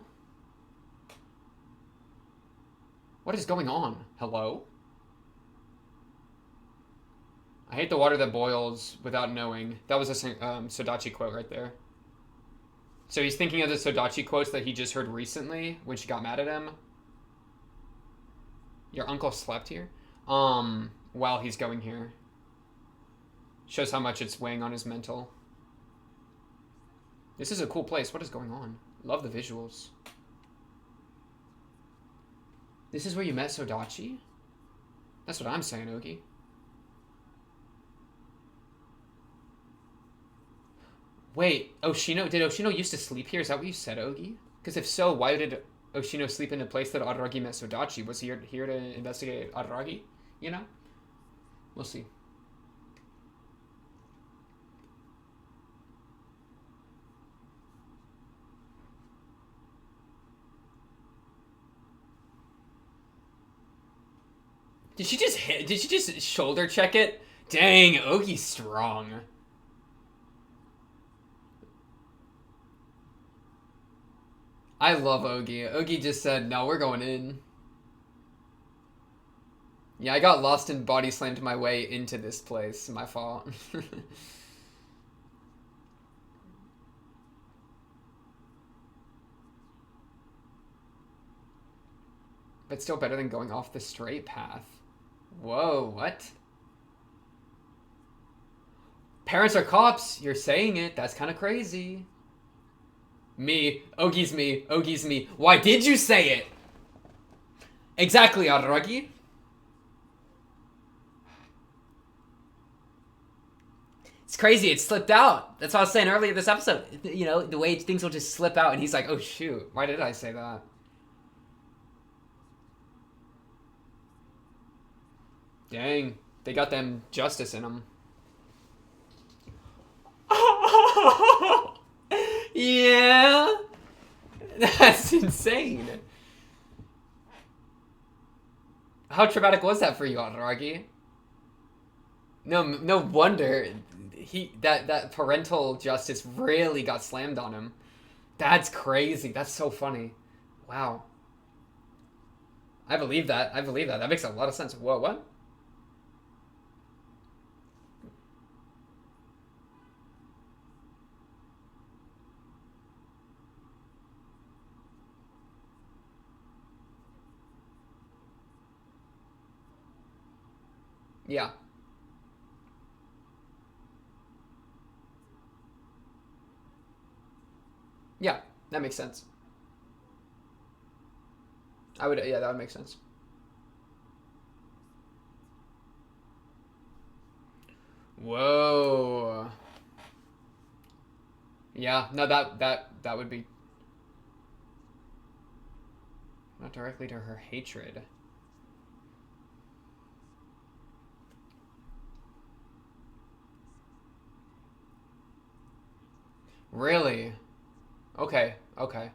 What is going on? Hello? I hate the water that boils without knowing. That was a Sodachi quote right there. So he's thinking of the Sodachi quotes that he just heard recently when she got mad at him. Your uncle slept here? While he's going here. Shows how much it's weighing on his mental. This is a cool place. What is going on? Love the visuals. This is where you met Sodachi? That's what I'm saying, Ogi. Wait, Oshino? Did Oshino used to sleep here? Is that what you said, Ogi? Because if so, why did Oshino sleep in a place that Araragi met Sodachi? Was he here to investigate Araragi? You know? We'll see. Did she just shoulder check it? Dang, Ogi's strong. I love Ogi. Ogi just said, no, we're going in. Yeah, I got lost and body slammed my way into this place. My fault. But still better than going off the straight path. Whoa, what? Parents are cops. You're saying it. That's kind of crazy. Me. Ogi's me. Ogi's me. Why did you say it? Exactly, Araragi. It's crazy. It slipped out. That's what I was saying earlier this episode. You know, the way things will just slip out, and he's like, "Oh shoot, why did I say that?" Dang, they got them justice in them. Yeah, that's insane. How traumatic was that for you, Araragi? No wonder that parental justice really got slammed on him. That's crazy. That's so funny. Wow. I believe that. I believe that. That makes a lot of sense. Whoa, what? Yeah. Yeah, that makes sense. Yeah, that would make sense. Whoa. Yeah, no, that would be not directly to her hatred. Really? Okay, okay.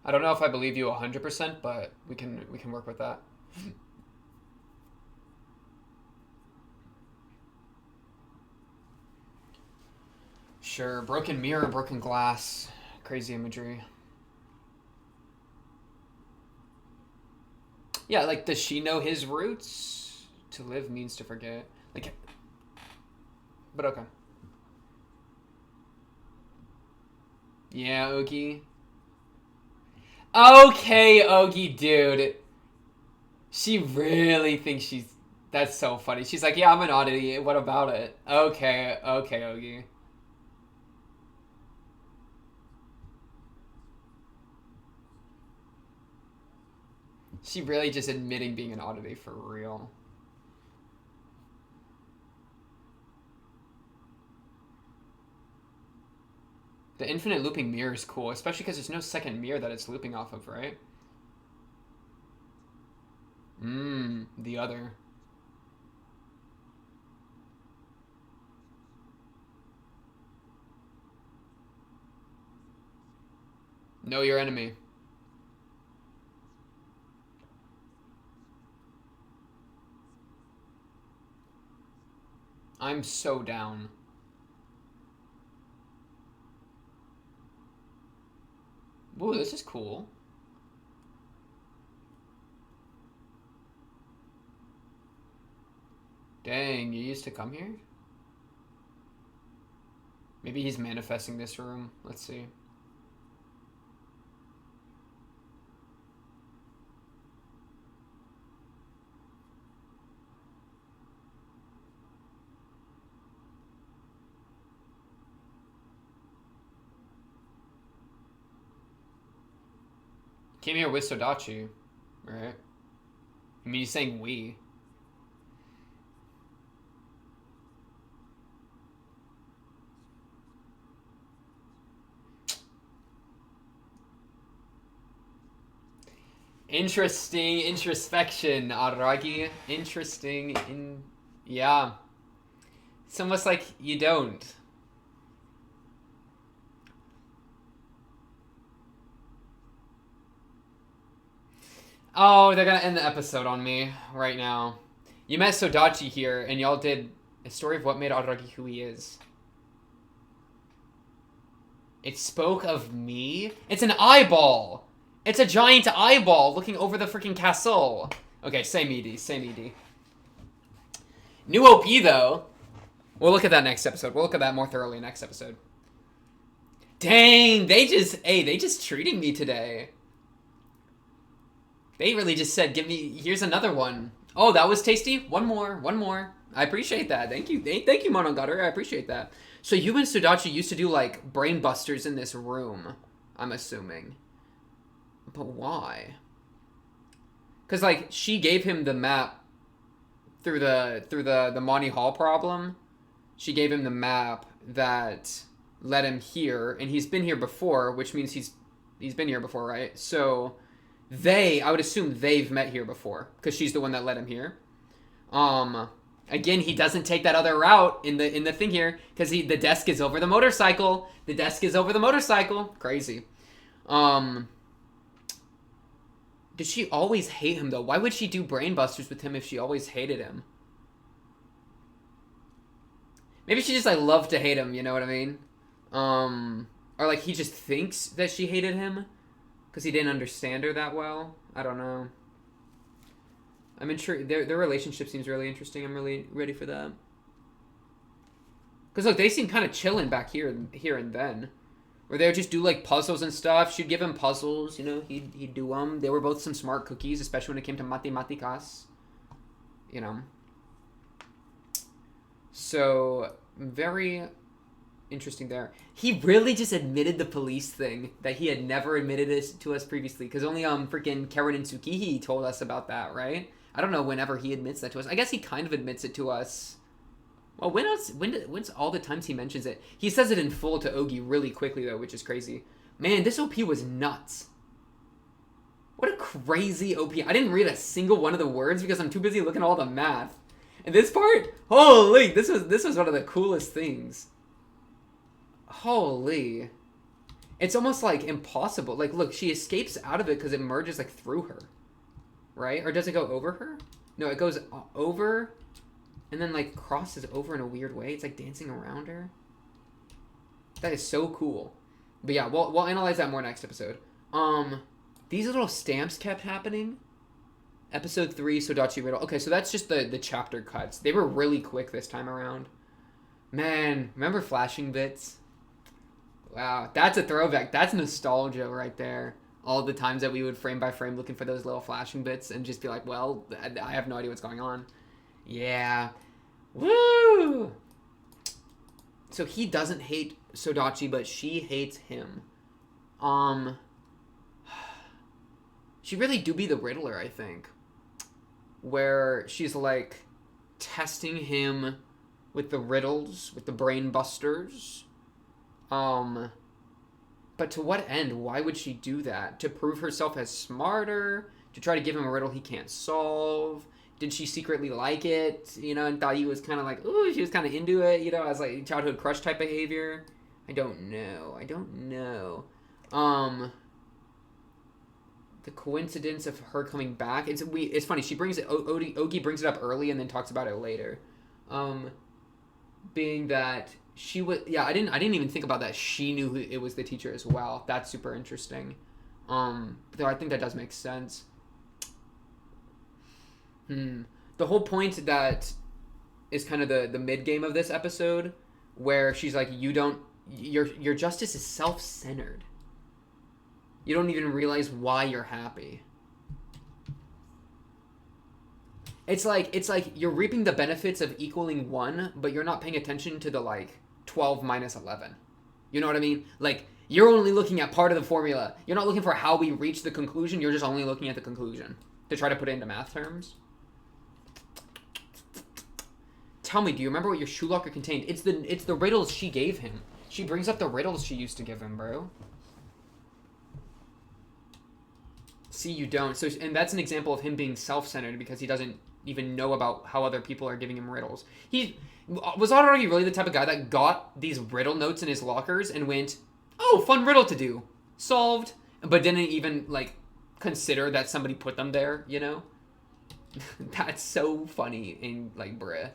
I don't know if I believe you 100%, but we can work with that. Sure, broken mirror, broken glass, crazy imagery. Yeah, like does she know his roots? To live means to forget. Like, but okay. Yeah, Ogi. Okay, Ogi, dude. She really thinks she's. That's so funny. She's like, yeah, I'm an oddity. What about it? Okay, okay, Ogi. She really just admitting being an oddity for real. The infinite looping mirror is cool, especially because there's no second mirror that it's looping off of, right? The other. Know your enemy. I'm so down. Ooh, this is cool. Dang, you used to come here? Maybe he's manifesting this room. Let's see. Came here with Sodachi, right? I mean, he's saying we. Interesting introspection, Aragi. Interesting in yeah. It's almost like you don't. Oh, they're gonna end the episode on me right now. You met Sodachi here, and y'all did a story of what made Aragi who he is. It spoke of me? It's an eyeball! It's a giant eyeball looking over the freaking castle. Okay, same ED, same ED. New OP, though. We'll look at that next episode. We'll look at that more thoroughly next episode. Dang, they just treating me today. They really just said, give me, here's another one. Oh, that was tasty. One more. I appreciate that. Thank you, Monogatari. I appreciate that. So you and Sodachi used to do, like, brain busters in this room, I'm assuming. But why? Because, like, she gave him the map through the Monty Hall problem. she gave him the map that led him here, and he's been here before, which means he's been here before, right? So I would assume they've met here before because she's the one that led him here. Again, he doesn't take that other route in the thing here because the desk is over the motorcycle. The desk is over the motorcycle. Crazy. Did she always hate him though? Why would she do brainbusters with him if she always hated him? Maybe she just like loved to hate him, you know what I mean? Or like he just thinks that she hated him because he didn't understand her that well. I don't know. I'm intrigued. Their relationship seems really interesting. I'm really ready for that. Because look, they seem kind of chilling back here and then. Where they would just do like puzzles and stuff. She'd give him puzzles, you know, he'd do them. They were both some smart cookies, especially when it came to matemáticas. You know. So, very interesting there. He really just admitted the police thing that he had never admitted it to us previously. Because only freaking Karen and Tsukihi told us about that, right? I don't know whenever he admits that to us. I guess he kind of admits it to us. Well, when's all the times he mentions it? He says it in full to Ogi really quickly, though, which is crazy. Man, this OP was nuts. What a crazy OP. I didn't read a single one of the words because I'm too busy looking at all the math. And this part, holy, this was one of the coolest things. Holy. It's almost, like, impossible. Like, look, she escapes out of it because it merges, like, through her. Right? Or does it go over her? No, it goes over... and then, like, crosses over in a weird way. It's, like, dancing around her. That is so cool. But, yeah, we'll analyze that more next episode. These little stamps kept happening. Episode 3, Sodachi Riddle. Okay, so that's just the chapter cuts. They were really quick this time around. Man, remember flashing bits? Wow, that's a throwback. That's nostalgia right there. All the times that we would frame by frame looking for those little flashing bits and just be like, well, I have no idea what's going on. Yeah. Woo! So he doesn't hate Sodachi, but she hates him. She really do be the Riddler, I think. Where she's like testing him with the riddles, with the brain busters. But to what end? Why would she do that? To prove herself as smarter? To try to give him a riddle he can't solve? Did she secretly like it, you know, and thought he was kind of like, ooh, she was kind of into it, you know, as like childhood crush type behavior? I don't know. The coincidence of her coming back, it's funny, she brings it, Ogi brings it up early and then talks about it later. Being that she was, yeah, I didn't even think about that. She knew who it was the teacher as well. That's super interesting. Though I think that does make sense. The whole point that is kind of the mid game of this episode, where she's like, your justice is self-centered. You don't even realize why you're happy. It's like you're reaping the benefits of equaling 1, but you're not paying attention to the like 12 minus 11. You know what I mean? Like, you're only looking at part of the formula. You're not looking for how we reach the conclusion. You're just only looking at the conclusion to try to put it into math terms. Tell me, do you remember what your shoe locker contained? It's the riddles she gave him. She brings up the riddles she used to give him, bro. See, you don't. So, and that's an example of him being self-centered because he doesn't even know about how other people are giving him riddles. Was already really the type of guy that got these riddle notes in his lockers and went, oh, fun riddle to do. Solved. But didn't even, like, consider that somebody put them there, you know? That's so funny and, like, bruh.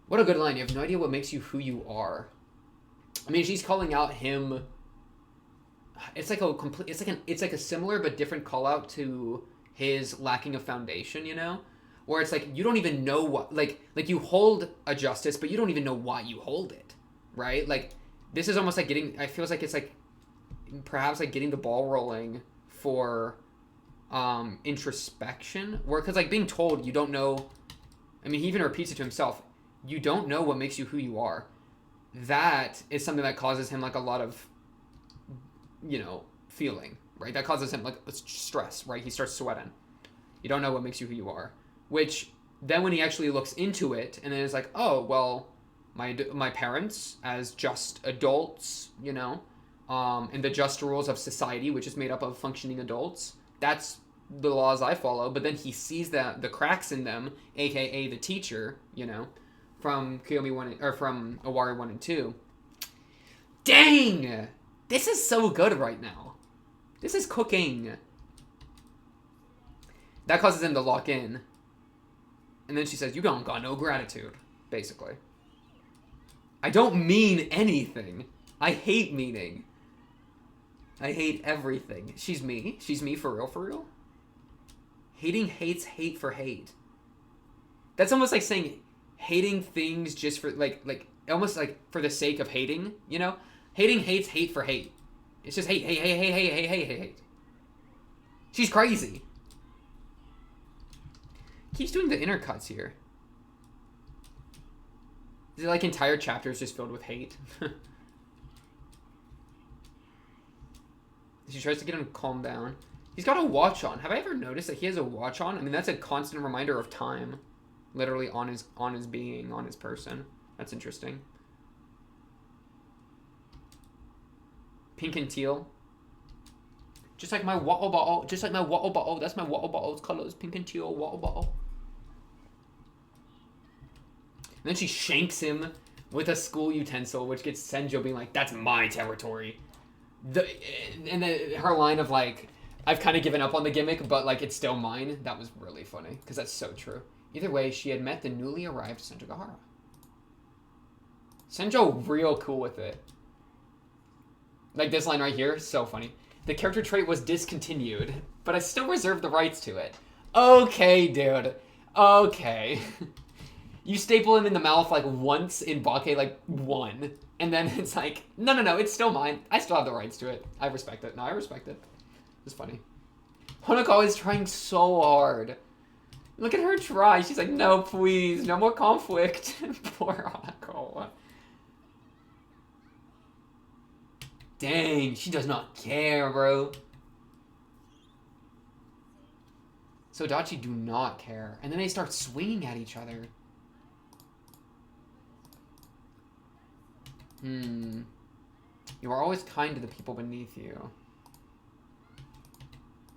What a good line. You have no idea what makes you who you are. I mean, she's calling out him. It's like a similar but different call out to his lacking of foundation, you know? Where it's like, you don't even know what, like you hold a justice, but you don't even know why you hold it, right? Like, this is almost like I feels like it's like, perhaps like getting the ball rolling for introspection, where, because like being told you don't know, I mean, he even repeats it to himself, you don't know what makes you who you are. That is something that causes him like a lot of, you know, feeling, right? That causes him like stress, right? He starts sweating. You don't know what makes you who you are. Which then when he actually looks into it and then is like, oh, well, my parents as just adults, you know, and the just rules of society, which is made up of functioning adults. That's the laws I follow. But then he sees the cracks in them, aka the teacher, you know, from Kiyomi 1 or from Owari 1 and 2. Dang! This is so good right now. This is cooking. That causes him to lock in. And then she says, "You don't got no gratitude," basically. I don't mean anything. I hate meaning. I hate everything. She's me. She's me for real, for real. Hating hates hate for hate. That's almost like saying hating things just for, like almost like for the sake of hating, you know? Hating hates hate for hate. It's just hate, hate, hate, hate, hate, hate, hate, hate, hate. She's crazy. Keeps doing the inner cuts here. Is it like entire chapters just filled with hate? She tries to get him to calm down. He's got a watch on. Have I ever noticed that he has a watch on? I mean, that's a constant reminder of time. Literally on his being, on his person. That's interesting. Pink and teal. Just like my water bottle. Just like my water bottle. That's my water bottle's colors. Pink and teal water bottle. And then she shanks him with a school utensil, which gets Senjo being like, "That's my territory." Her line of like, "I've kind of given up on the gimmick, but like it's still mine." That was really funny because that's so true. Either way, she had met the newly arrived Senjo Gahara. Senjo real cool with it. Like this line right here, so funny. "The character trait was discontinued, but I still reserve the rights to it." Okay, dude. Okay. You staple him in the mouth like once in Bake, like one. And then it's like, no, it's still mine. I still have the rights to it. I respect it. No, I respect it. It's funny. Honoko is trying so hard. Look at her try. She's like, "No, please. No more conflict." Poor Honoko. Dang, she does not care, bro. Sodachi do not care. And then they start swinging at each other. You are always kind to the people beneath you.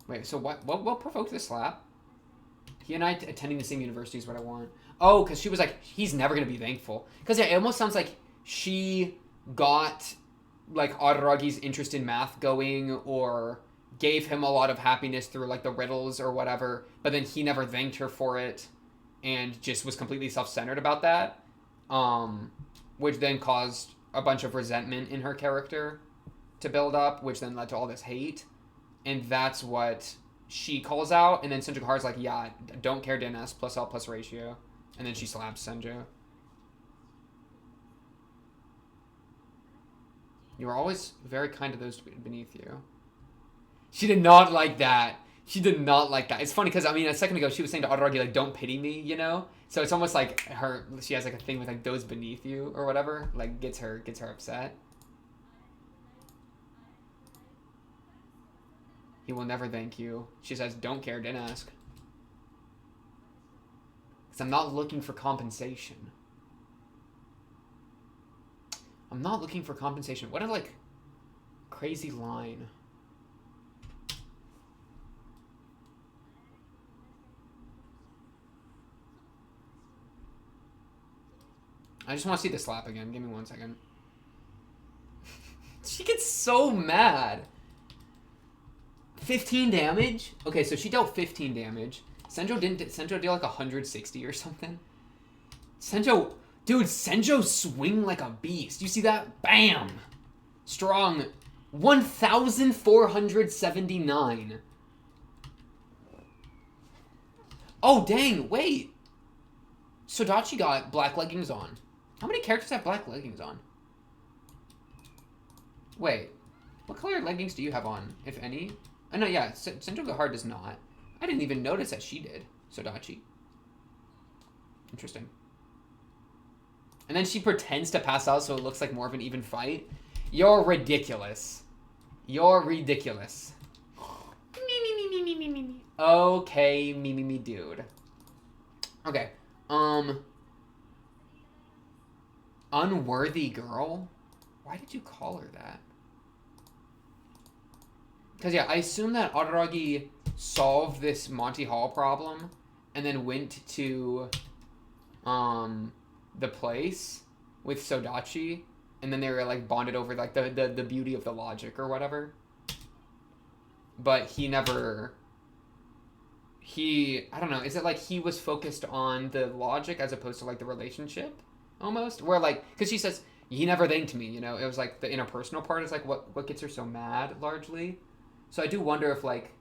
Wait, so what provoked the slap? He and I attending the same university is what I want. Oh, because she was like, he's never going to be thankful. Because yeah, it almost sounds like she got like Araragi's interest in math going, or gave him a lot of happiness through like the riddles or whatever, but then he never thanked her for it and just was completely self-centered about that, which then caused a bunch of resentment in her character to build up, which then led to all this hate. And that's what she calls out. And then Senjo Gahara's like, "Yeah, don't care, DNS, plus L plus ratio." And then she slaps Senjo. "You are always very kind to those beneath you." She did not like that. She did not like that. It's funny because, I mean, a second ago she was saying to Araragi, like, "Don't pity me," you know? So it's almost like she has like a thing with like those beneath you or whatever, like gets her upset. "He will never thank you." She says, "Don't care, didn't ask." Because I'm not looking for compensation. I'm not looking for compensation. What a like crazy line. I just want to see the slap again. Give me 1 second. She gets so mad. 15 damage? Okay, so she dealt 15 damage. Senjo deal like 160 or something? Dude, Senjo swing like a beast. You see that? Bam! Strong. 1,479. Oh, dang, wait. Sodachi got black leggings on. How many characters have black leggings on? Wait, what color leggings do you have on, if any? Oh, no, yeah, Senjo Gahara does not. I didn't even notice that she did, Sodachi. Interesting. And then she pretends to pass out so it looks like more of an even fight. You're ridiculous. You're ridiculous. Me. Okay, me, dude. Okay. unworthy girl? Why did you call her that? Because, yeah, I assume that Araragi solved this Monty Hall problem and then went to the place with Sodachi, and then they were, like, bonded over, like, the beauty of the logic or whatever. But he never... I don't know, is it like he was focused on the logic as opposed to, like, the relationship, almost? Where, like, because she says, he never thanked me, you know? It was, like, the interpersonal part is, like, what gets her so mad, largely. So I do wonder if, like,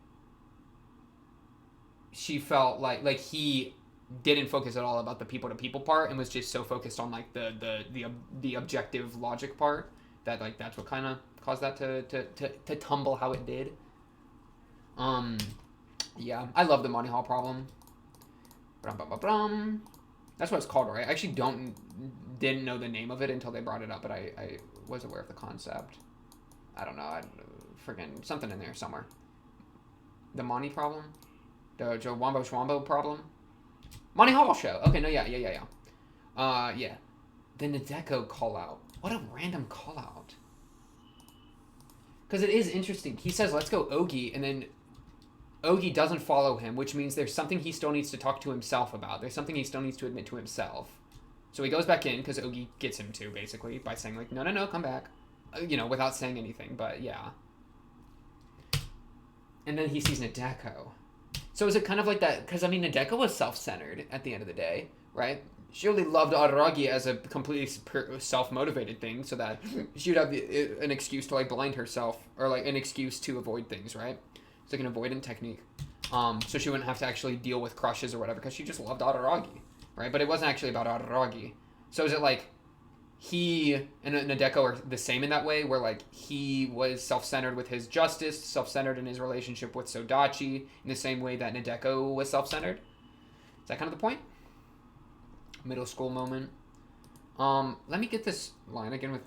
she felt like he didn't focus at all about the people-to-people part and was just so focused on, like, the objective logic part that, like, that's what kind of caused that to tumble how it did. Yeah, I love the Monty Hall problem. That's what it's called, right? I actually didn't know the name of it until they brought it up, but I was aware of the concept. I don't know. Friggin' something in there somewhere. The Monty problem? The Joe Wombo Schwombo problem? Monty Hall show. Okay, no, yeah. Yeah. The Nadeko call out. What a random call out. Because it is interesting. He says, let's go Ogi, and then Ogi doesn't follow him, which means there's something he still needs to talk to himself about. There's something he still needs to admit to himself. So he goes back in, because Ogi gets him to, basically, by saying, like, no, come back. You know, without saying anything, but yeah. And then he sees Nadeko. So is it kind of like that? Because, I mean, Nadeko was self-centered at the end of the day, right? She only loved Araragi as a completely self-motivated thing so that she would have an excuse to, like, blind herself or, like, an excuse to avoid things, right? It's like an avoidant technique. So she wouldn't have to actually deal with crushes or whatever because she just loved Araragi, right? But it wasn't actually about Araragi. So is it like he and Nadeko are the same in that way, where like he was self-centered with his justice, self-centered in his relationship with Sodachi, in the same way that Nadeko was self-centered? Is that kind of the point? Middle school moment. Let me get this line again with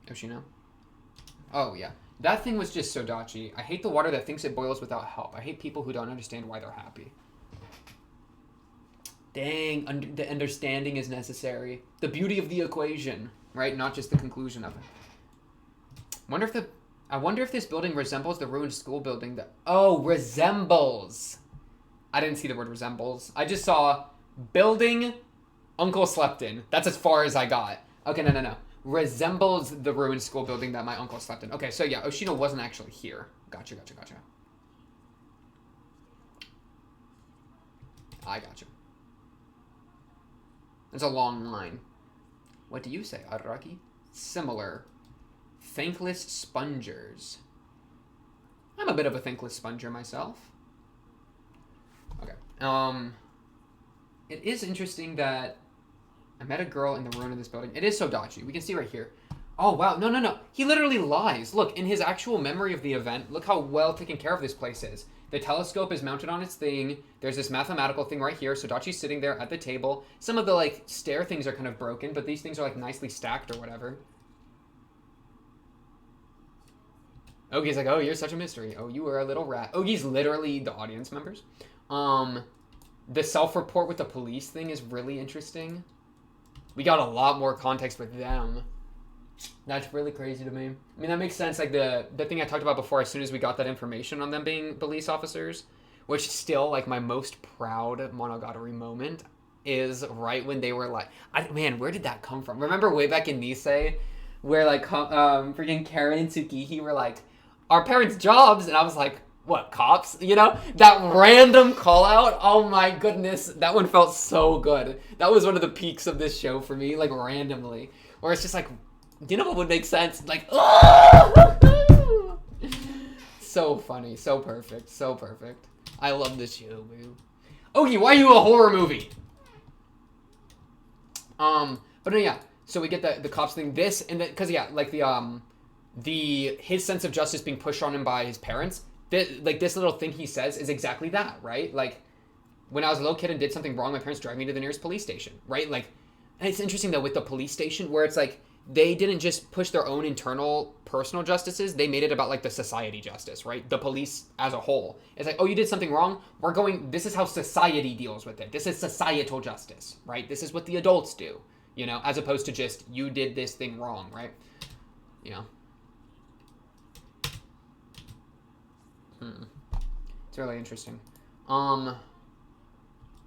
Yoshino. Oh yeah, that thing was just Sodachi. I hate the water that thinks it boils without help. I hate people who don't understand why they're happy. Dang, the understanding is necessary. The beauty of the equation, right? Not just the conclusion of it. I wonder if this building resembles the ruined school building that... Oh, resembles. I didn't see the word resembles. I just saw building uncle slept in. That's as far as I got. Okay, no. Resembles the ruined school building that my uncle slept in. Okay, so yeah, Oshino wasn't actually here. Gotcha. I gotcha. There's a long line. What do you say, Araragi? Similar. Thankless spongers. I'm a bit of a thankless sponger myself. Okay. It is interesting that I met a girl in the ruin of this building. It is Sodachi. We can see right here. Oh, wow. No. He literally lies. Look, in his actual memory of the event, look how well taken care of this place is. The telescope is mounted on its thing. There's this mathematical thing right here. Sodachi's sitting there at the table. Some of the, like, stair things are kind of broken, but these things are, like, nicely stacked or whatever. Ogi's like, oh, you're such a mystery. Oh, you were a little rat. Ogi's literally the audience members. The self-report with the police thing is really interesting. We got a lot more context with them. That's really crazy to me. I mean, that makes sense. Like the thing I talked about before, as soon as we got that information on them being police officers, which still, like, my most proud Monogatari moment is right when they were like, man, where did that come from? Remember way back in Nisei, where, like, freaking Karen and Tsukihi were like, our parents' jobs, and I was like, what, cops? You know? That random call-out, oh my goodness, that one felt so good. That was one of the peaks of this show for me, like, randomly. Where it's just like, you know what would make sense? Like, oh! So funny, so perfect. I love this show, boo. Ogi, why are you a horror movie? But no, yeah. So we get the cops thing. This and because yeah, like the his sense of justice being pushed on him by his parents. This little thing he says is exactly that, right? Like, when I was a little kid and did something wrong, my parents dragged me to the nearest police station, right? Like, and it's interesting though with the police station where it's like they didn't just push their own internal personal justices. They made it about like the society justice, right? The police as a whole. It's like, oh, you did something wrong. This is how society deals with it. This is societal justice, right? This is what the adults do, you know, as opposed to just you did this thing wrong, right? You know. It's really interesting.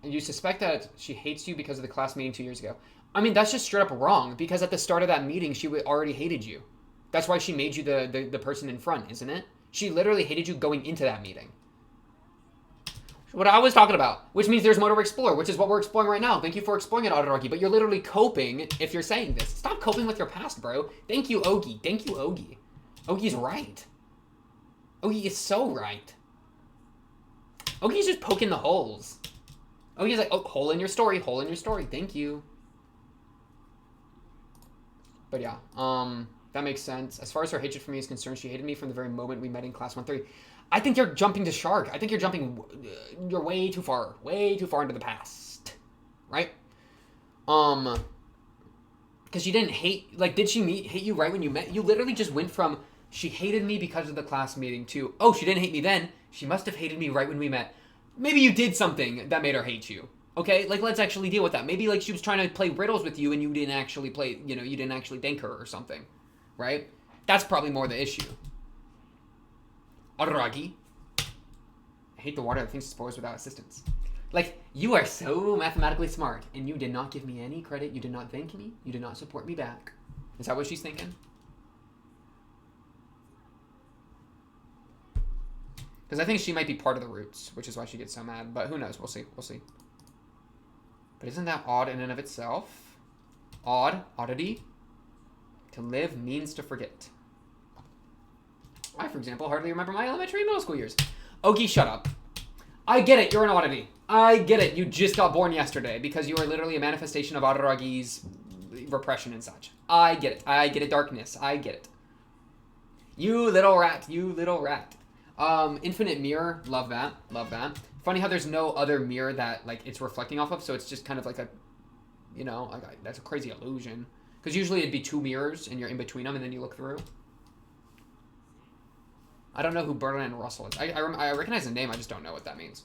You suspect that she hates you because of the class meeting 2 years ago. I mean, that's just straight up wrong, because at the start of that meeting, she already hated you. That's why she made you the person in front, isn't it? She literally hated you going into that meeting. What I was talking about, which means there's more to explore, which is what we're exploring right now. Thank you for exploring it, Araragi, but you're literally coping if you're saying this. Stop coping with your past, bro. Thank you, Ogi. Thank you, Ogi. Ogi's right. Ogi is so right. Ogi's just poking the holes. Ogi's like, oh, hole in your story, hole in your story. Thank you. But yeah, that makes sense. As far as her hatred for me is concerned, she hated me from the very moment we met in class 1-3. I think you're jumping to shark. I think you're way too far into the past, right? Because she didn't hate, like, did she hate you right when you met? You literally just went from, she hated me because of the class meeting to, oh, she didn't hate me then. She must have hated me right when we met. Maybe you did something that made her hate you. Okay, like, let's actually deal with that. Maybe, like, she was trying to play riddles with you and you didn't actually play, you know, you didn't actually thank her or something, right? That's probably more the issue. Araragi. I hate the water that thinks it's pours without assistance. Like, you are so mathematically smart and you did not give me any credit. You did not thank me. You did not support me back. Is that what she's thinking? Because I think she might be part of the roots, which is why she gets so mad. But who knows? We'll see. We'll see. But isn't that odd in and of itself? Oddity. To live means to forget. I, for example, hardly remember my elementary and middle school years. Ogi, shut up. I get it. You're an oddity. I get it. You just got born yesterday because you are literally a manifestation of Araragi's repression and such. I get it. I get it, darkness. I get it. You little rat. You little rat. Infinite mirror. Love that. Love that. Funny how there's no other mirror that, like, it's reflecting off of, so it's just kind of like a, you know, like that's a crazy illusion. Because usually it'd be two mirrors and you're in between them and then you look through. I don't know who Bertrand Russell is. I recognize the name, I just don't know what that means.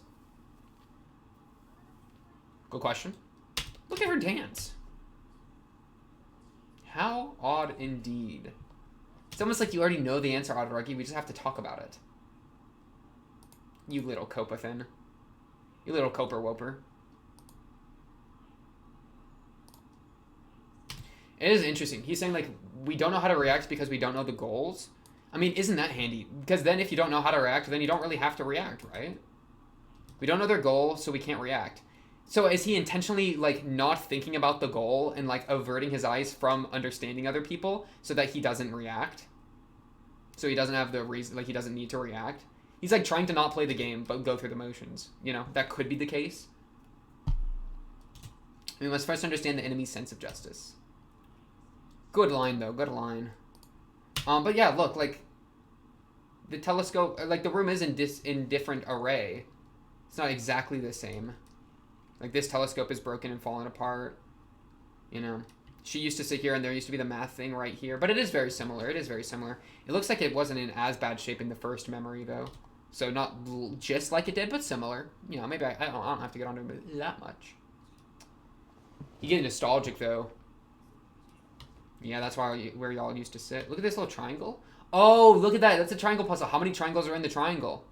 Good question. Look at her dance. How odd indeed. It's almost like you already know the answer, Araragi. We just have to talk about it. You little Copathin. You little Coper Woper. It is interesting. He's saying, like, we don't know how to react because we don't know the goals. I mean, isn't that handy? Because then if you don't know how to react, then you don't really have to react, right? We don't know their goal, so we can't react. So is he intentionally, like, not thinking about the goal and, like, averting his eyes from understanding other people so that he doesn't react? So he doesn't have the reason, like, he doesn't need to react? He's, like, trying to not play the game, but go through the motions. You know, that could be the case. We must first understand the enemy's sense of justice. Good line, though. Good line. But yeah, look, like, the telescope, like, the room is in different array. It's not exactly the same. Like, this telescope is broken and fallen apart. You know, she used to sit here and there used to be the math thing right here. But it is very similar. It is very similar. It looks like it wasn't in as bad shape in the first memory, though. So not just like it did, but similar. You know, maybe I don't have to get onto it that much. You get nostalgic, though. Yeah, that's where y'all used to sit. Look at this little triangle. Oh, look at that. That's a triangle puzzle. How many triangles are in the triangle?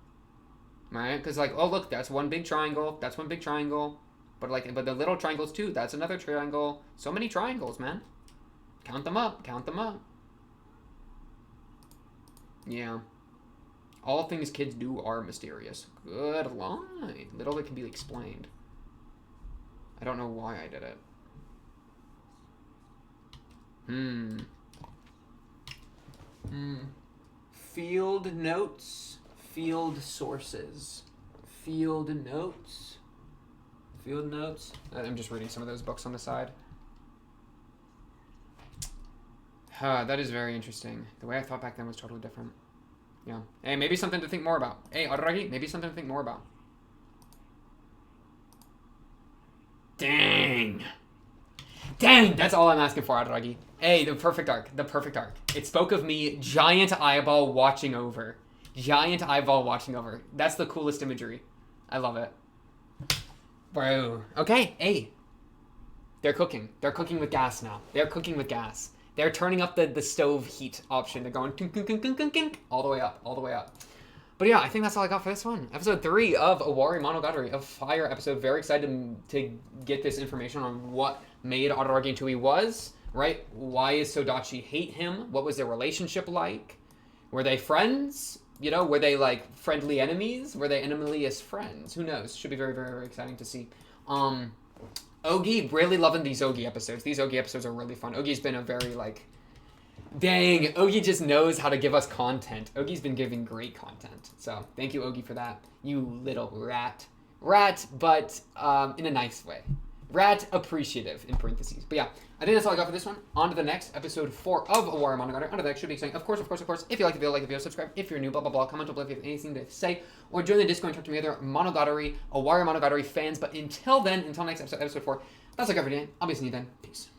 Right? Because, like, oh, look, that's one big triangle. That's one big triangle. But, like, but the little triangles, too. That's another triangle. So many triangles, man. Count them up. Count them up. Yeah. All things kids do are mysterious. Good line. Little that can be explained. I don't know why I did it. Field notes. Field sources. Field notes. Field notes. I'm just reading some of those books on the side. That is very interesting. The way I thought back then was totally different. Yeah. Hey, maybe something to think more about. Hey, Araragi, maybe something to think more about. Dang. Dang, that's all I'm asking for, Adaragi. Hey, the perfect arc. The perfect arc. It spoke of me, giant eyeball watching over. Giant eyeball watching over. That's the coolest imagery. I love it. Bro. Okay, hey. They're cooking. They're cooking with gas now. They're cooking with gas. They're turning up the stove heat option. They're going kink, kink, kink, kink, kink, kink, all the way up, all the way up. But yeah, I think that's all I got for this one. Episode 3 of Owarimonogatari, a fire episode. Very excited to get this information on what made Adaragi into who he was, right? Why does Sodachi hate him? What was their relationship like? Were they friends? You know, were they like friendly enemies? Were they enemyless friends? Who knows? Should be very, very, very exciting to see. Ogi, really loving these Ogi episodes. These Ogi episodes are really fun. Ogi's been a very like... Dang, Ogi just knows how to give us content. Ogi's been giving great content. So, thank you, Ogi, for that. You little rat. Rat, but in a nice way. Rat appreciative, in parentheses. But yeah, I think that's all I got for this one. On to the next, episode 4 of Owarimonogatari. On to the next, should be exciting. Of course, if you like the video, like the video, subscribe. If you're new, blah, blah, blah. Comment below if you have anything to say. Or join the Discord and talk to me other Owarimonogatari fans. But until then, until next episode, episode 4, that's all I got for today. I'll be seeing you then. Peace.